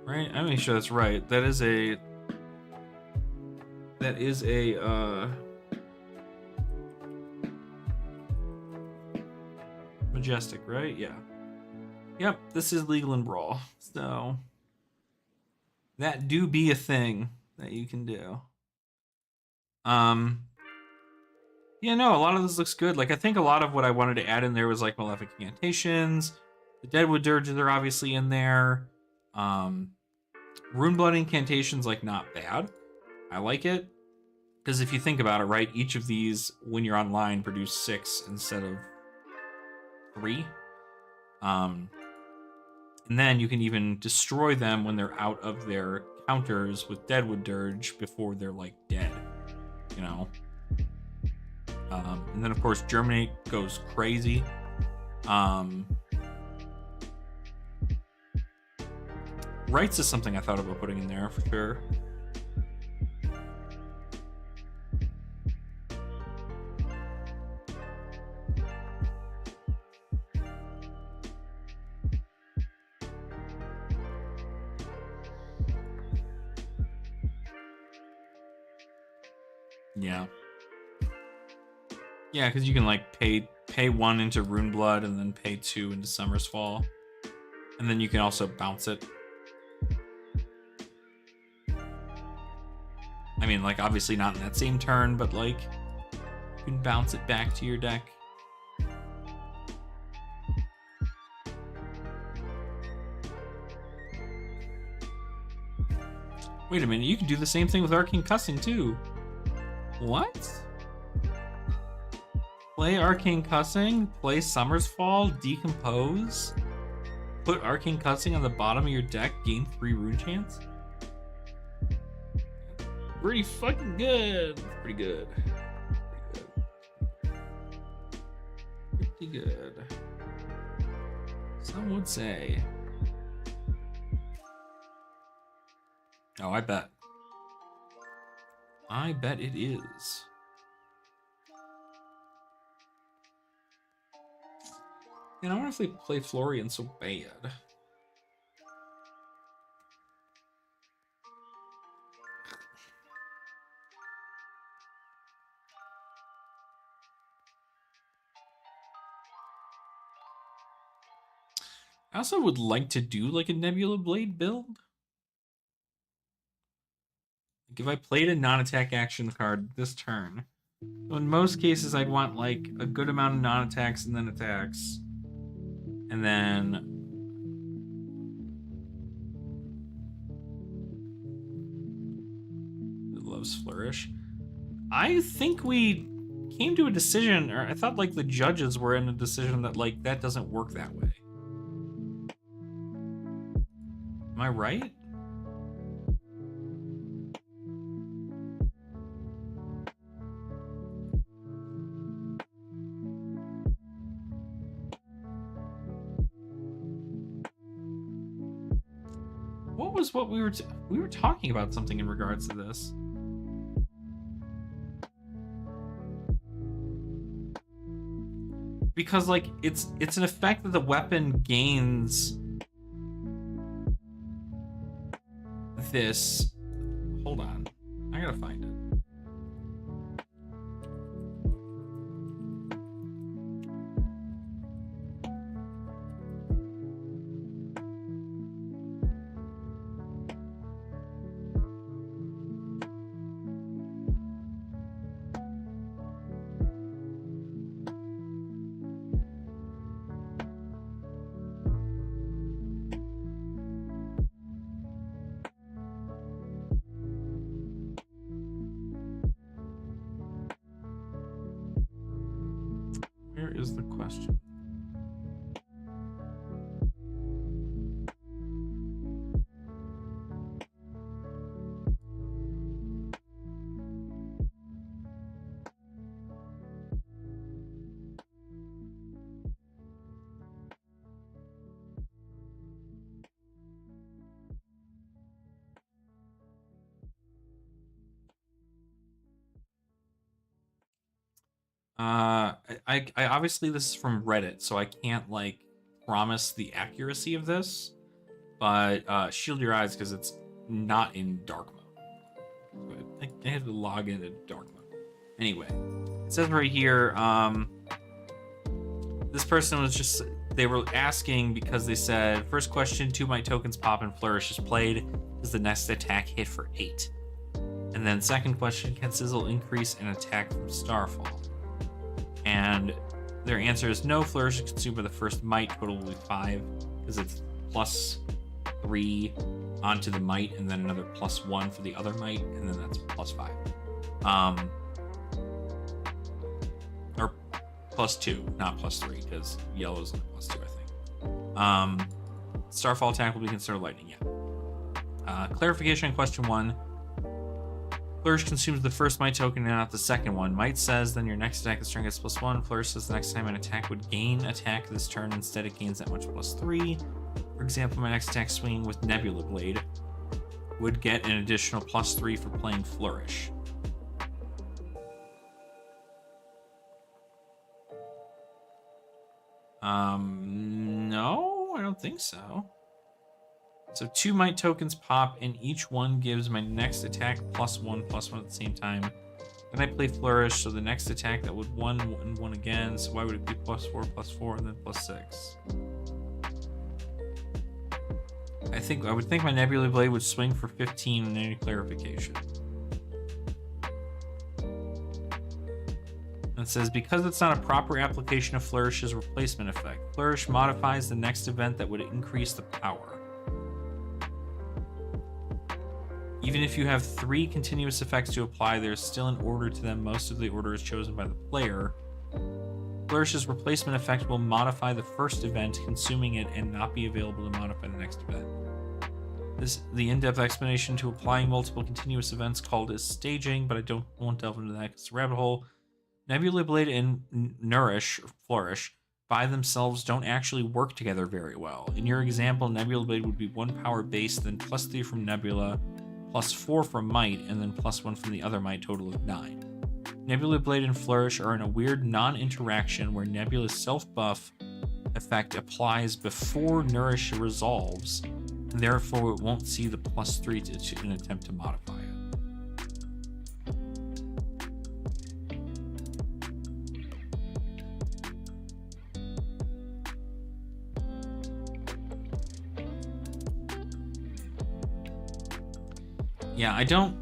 Right? I'm sure that's right. That is a Majestic, right? Yeah. Yep, this is legal in Brawl. So that do be a thing that you can do. Yeah, no, a lot of this looks good. Like, I think a lot of what I wanted to add in there was like Malefic Incantations. The Deadwood Dirges are obviously in there. Runeblood Incantations, like, not bad. I like it. Because if you think about it, right, each of these, when you're online, produce 6 instead of 3. And then you can even destroy them when they're out of their counters with Deadwood Dirge before they're, like, dead. You know? And then, of course, Germinate goes crazy. Rights is something I thought about putting in there for sure. Yeah. Yeah, because you can like pay 1 into Runeblood and then pay 2 into Summer's Fall. And then you can also bounce it. I mean, like, obviously not in that same turn, but like you can bounce it back to your deck. Wait a minute, you can do the same thing with Arcane Cussing too. What? Play Arcane Cussing, play Summer's Fall, decompose, put Arcane Cussing on the bottom of your deck, gain 3 rune chance? Pretty fucking good. Pretty good. Pretty good. Some would say. Oh, I bet. I bet it is. And I wonder if they play Florian so bad. I also would like to do like a Nebula Blade build. Like if I played a non-attack action card this turn, so in most cases I'd want like a good amount of non-attacks and then attacks. And then it loves Flourish. I think we came to a decision, or I thought like the judges were in a decision that like that doesn't work that way. Am I right? What was what we were talking about something in regards to this? Because like it's an effect that the weapon gains this. Hold on, I gotta find it. Where is the question? I obviously this is from Reddit, so I can't like promise the accuracy of this, but shield your eyes because it's not in dark mode. I have to log into dark mode. Anyway, it says right here, this person was just, they were asking because they said, first question, 2 might tokens pop and flourish is played. Does the next attack hit for 8? And then second question, can Sizzle increase an attack from Starfall? And their answer is no, flourish is consumed by the first might, total will be 5, because it's +3 onto the might, and then another +1 for the other might, and then that's +5. Or +2, not +3, because yellow's only +2, I think. Starfall attack will be considered lightning, yeah. Clarification on question 1. Flourish consumes the first might token and not the second one. Might says then your next attack is turn gets +1. Flourish says the next time an attack would gain attack this turn, instead it gains that much +3. For example, my next attack swinging with Nebula Blade would get an additional +3 for playing Flourish. No, I don't think so. So 2 might tokens pop, and each one gives my next attack +1/+1 at the same time. Then I play Flourish, so the next attack that would 1 and 1 again. So why would it be +4/+4 and then +6? I would think my Nebula Blade would swing for 15 in any clarification. It says, because it's not a proper application of Flourish's replacement effect, Flourish modifies the next event that would increase the power. Even if you have 3 continuous effects to apply, there's still an order to them. Most of the order is chosen by the player. Flourish's replacement effect will modify the first event, consuming it, and not be available to modify the next event. The in-depth explanation to applying multiple continuous events called is staging, but I won't delve into that because it's a rabbit hole. Nebula Blade and Flourish by themselves don't actually work together very well. In your example, Nebula Blade would be 1 power base, then +3 from Nebula, +4 from Might, and then +1 from the other Might, total of 9. Nebula Blade and Flourish are in a weird non-interaction where Nebula's self-buff effect applies before Nourish resolves, and therefore it won't see the +3 to an attempt to modify it. Yeah, I don't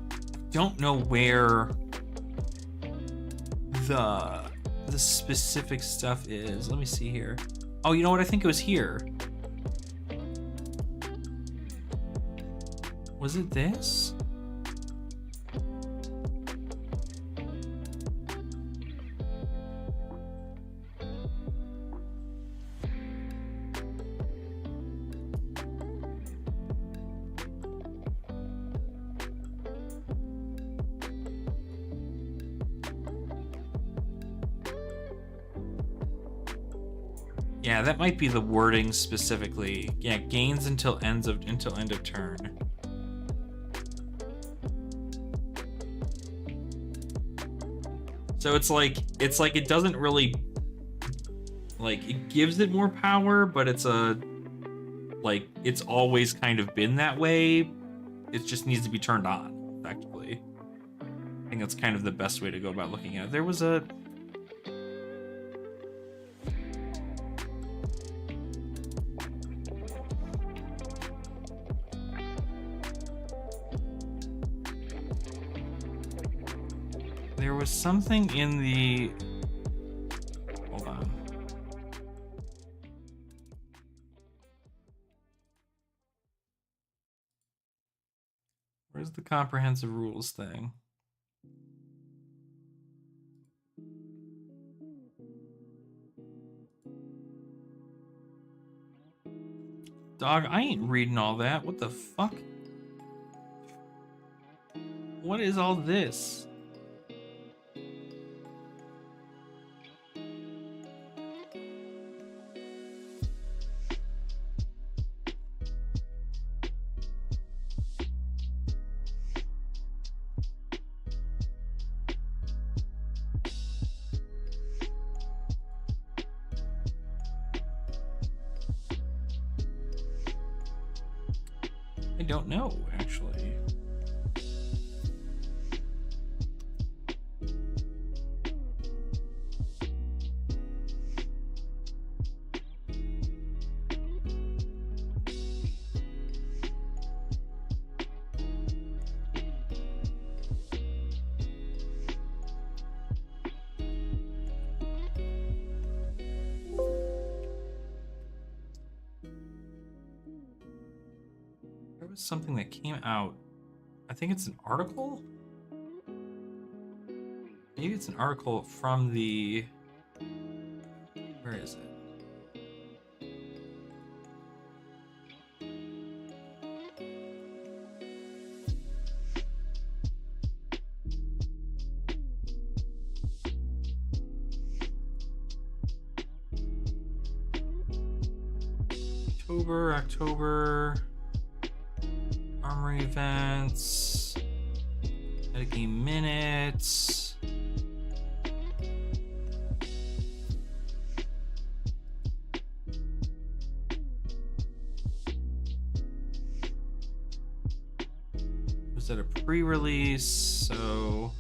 know where the specific stuff is. Let me see here. Oh, you know what? I think it was here. Was it this? Yeah, that might be the wording specifically. Yeah, gains until end of turn. So it's like it doesn't really, like, it gives it more power, but it's always kind of been that way. It just needs to be turned on, effectively. I think that's kind of the best way to go about looking at it. There was a something in the... Hold on. Where's the comprehensive rules thing? Dog, I ain't reading all that. What the fuck? What is all this? I don't know, actually. Something that came out. I think it's an article. Maybe it's an article from the... Where is it? October. Armory events, metagame minutes. Was that a pre-release? So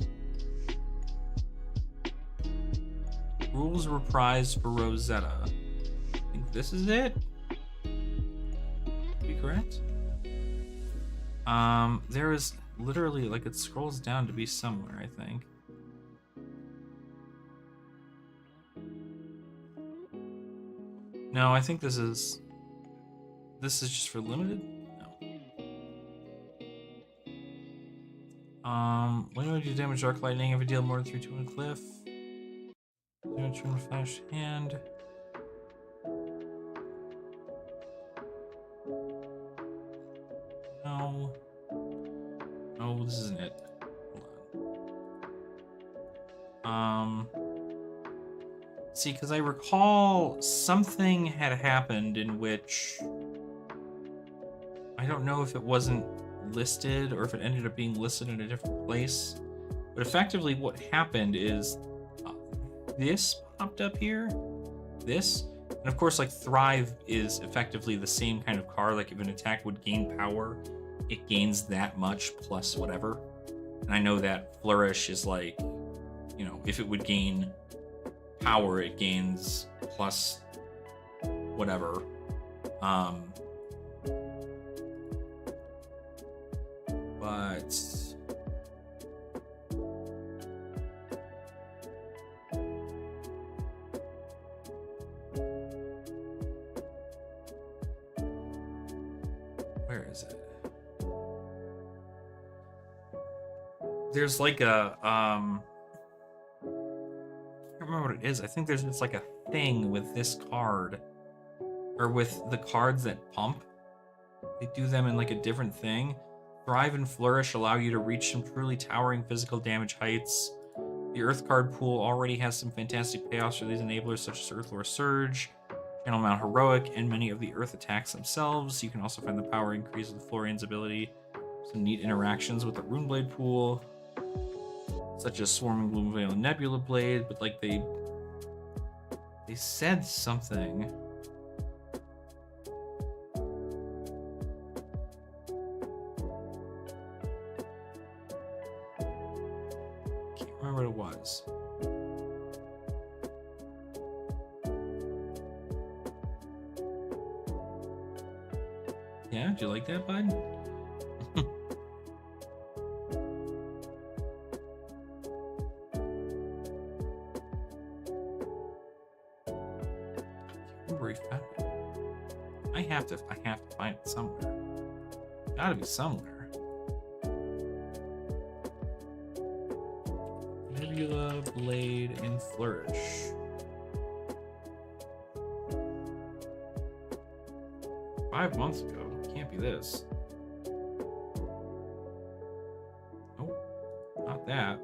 rules reprised for Rosetta. I think this is it. Be correct. There is literally, like, it scrolls down to be somewhere, I think. No, I think this is just for limited? No. When would you damage Dark Lightning if you deal more than 3 to a cliff? Damage from Flash Hand. No. No, this isn't it. Hold on. See, because I recall something had happened in which I don't know if it wasn't listed or if it ended up being listed in a different place. But effectively what happened is this popped up here. This. And of course, like, Thrive is effectively the same kind of card. Like, if an attack would gain power, it gains that much plus whatever. And I know that Flourish is like, you know, if it would gain power, it gains plus whatever. But where is it? There's like a I can't remember what it is. I think there's just like a thing with this card, or with the cards that pump. They do them in like a different thing. Thrive and Flourish allow you to reach some truly towering physical damage heights. The Earth card pool already has some fantastic payoffs for these enablers, such as Earthlore Surge, Channel Mount Heroic, and many of the Earth attacks themselves. You can also find the power increase of Florian's ability. Some neat interactions with the Runeblade pool, such as Swarming Gloomveil and Nebula Blade, but like they said something. Can't remember what it was. Yeah, do you like that, bud? I have to find it somewhere. Gotta be somewhere. Nebula Blade and Flourish. 5 months ago. Can't be this. Nope. Not that.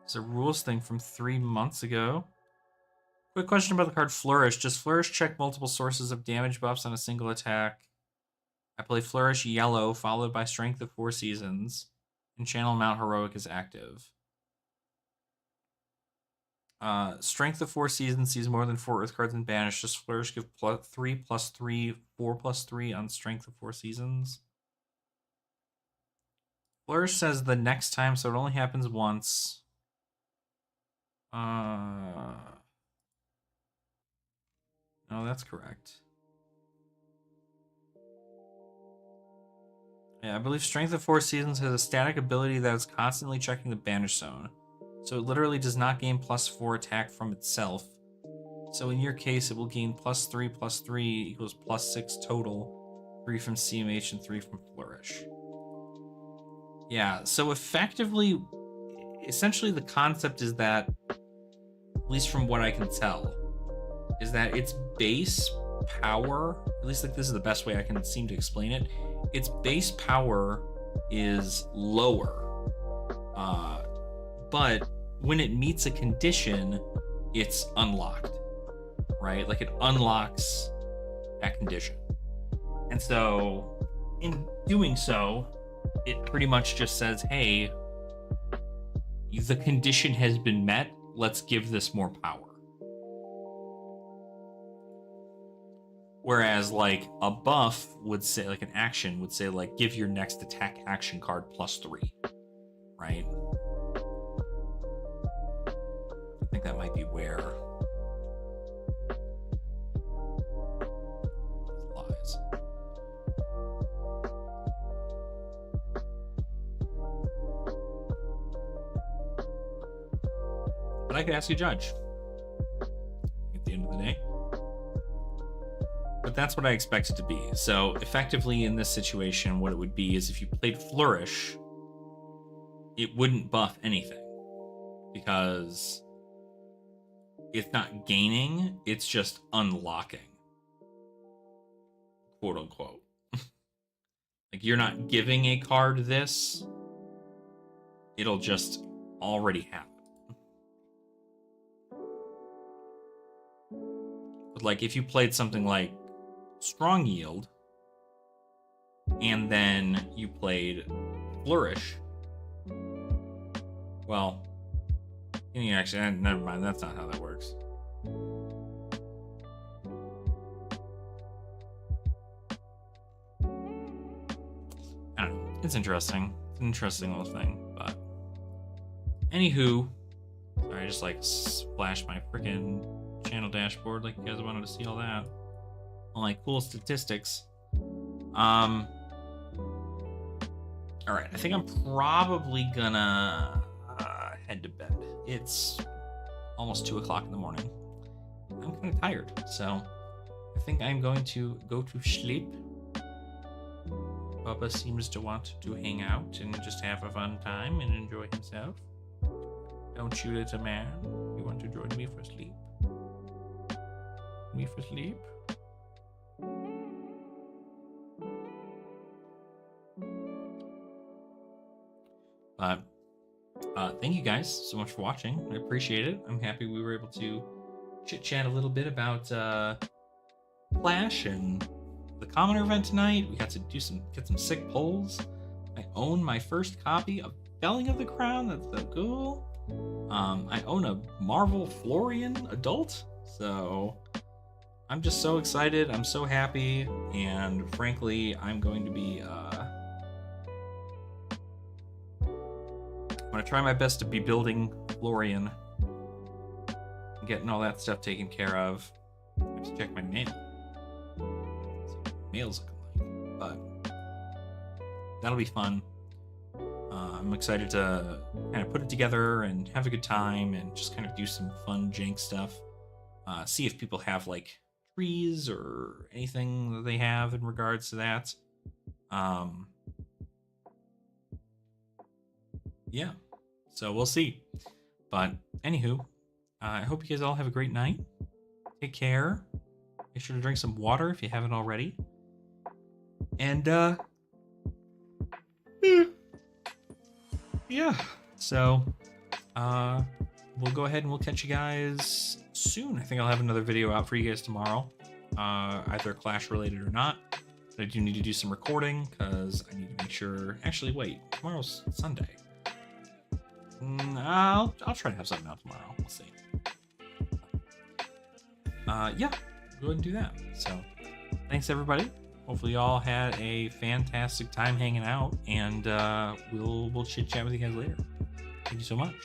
It's a rules thing from 3 months ago. Quick question about the card Flourish. Does Flourish check multiple sources of damage buffs on a single attack? I play Flourish yellow, followed by Strength of 4 Seasons, and Channel Mount Heroic is active. Strength of 4 Seasons sees more than 4 Earth cards and banish. Does Flourish give +3/+3, 4/+3 on Strength of 4 Seasons? Flourish says the next time, so it only happens once. No, that's correct. Yeah, I believe Strength of 4 Seasons has a static ability that is constantly checking the banish zone. So it literally does not gain +4 attack from itself. So in your case, it will gain +3/+3 equals +6 total. 3 from CMH and 3 from Flourish. Yeah, so effectively, essentially the concept is that, at least from what I can tell, is that its base power, at least like this is the best way I can seem to explain it, its base power is lower. But when it meets a condition, it's unlocked, right? Like it unlocks that condition. And so in doing so, it pretty much just says, hey, the condition has been met, let's give this more power. Whereas like a buff would say, like an action would say, like, give your next attack action card +3, right? I think that might be where it lies. but I could ask a judge at the end of the day. But that's what I expect it to be. So effectively in this situation, what it would be is if you played Flourish, it wouldn't buff anything because it's not gaining, it's just unlocking, quote unquote. Like you're not giving a card this, it'll just already happen. But like if you played something like Strong Yield and then you played Flourish, well, you actually, never mind, that's not how that works. I don't know. It's interesting. It's an interesting little thing, but anywho, sorry, I just like splashed my freaking channel dashboard like you guys wanted to see all that. All my cool statistics. All right, I think I'm probably gonna head to bed. It's almost 2 o'clock in the morning. I'm kind of tired, so I think I'm going to go to sleep. Bubba seems to want to hang out and just have a fun time and enjoy himself. Don't you, little man? You want to join me for sleep? Me for sleep? But thank you guys so much for watching. I appreciate it. I'm happy we were able to chit chat a little bit about Flash and the Commoner event tonight. We got to get some sick polls. I own my first copy of Felling of the Crown. That's so cool. I own a Marvel Florian adult, so I'm just so excited. I'm so happy, and frankly, I'm going to be I'm gonna try my best to be building Florian, getting all that stuff taken care of. I have to check my mail. Mail's looking like, but that'll be fun. I'm excited to kind of put it together and have a good time and just kind of do some fun jank stuff. See if people have like trees or anything that they have in regards to that. Yeah, so we'll see. But anywho, I hope you guys all have a great night. Take care. Make sure to drink some water if you haven't already. And yeah, so we'll go ahead and we'll catch you guys soon. I think I'll have another video out for you guys tomorrow, either Clash related or not. But I do need to do some recording because I need to make sure. Actually, wait, tomorrow's Sunday. I'll try to have something out tomorrow. We'll see. Yeah, go ahead and do that. So thanks everybody. Hopefully you all had a fantastic time hanging out, and we'll chit chat with you guys later. Thank you so much.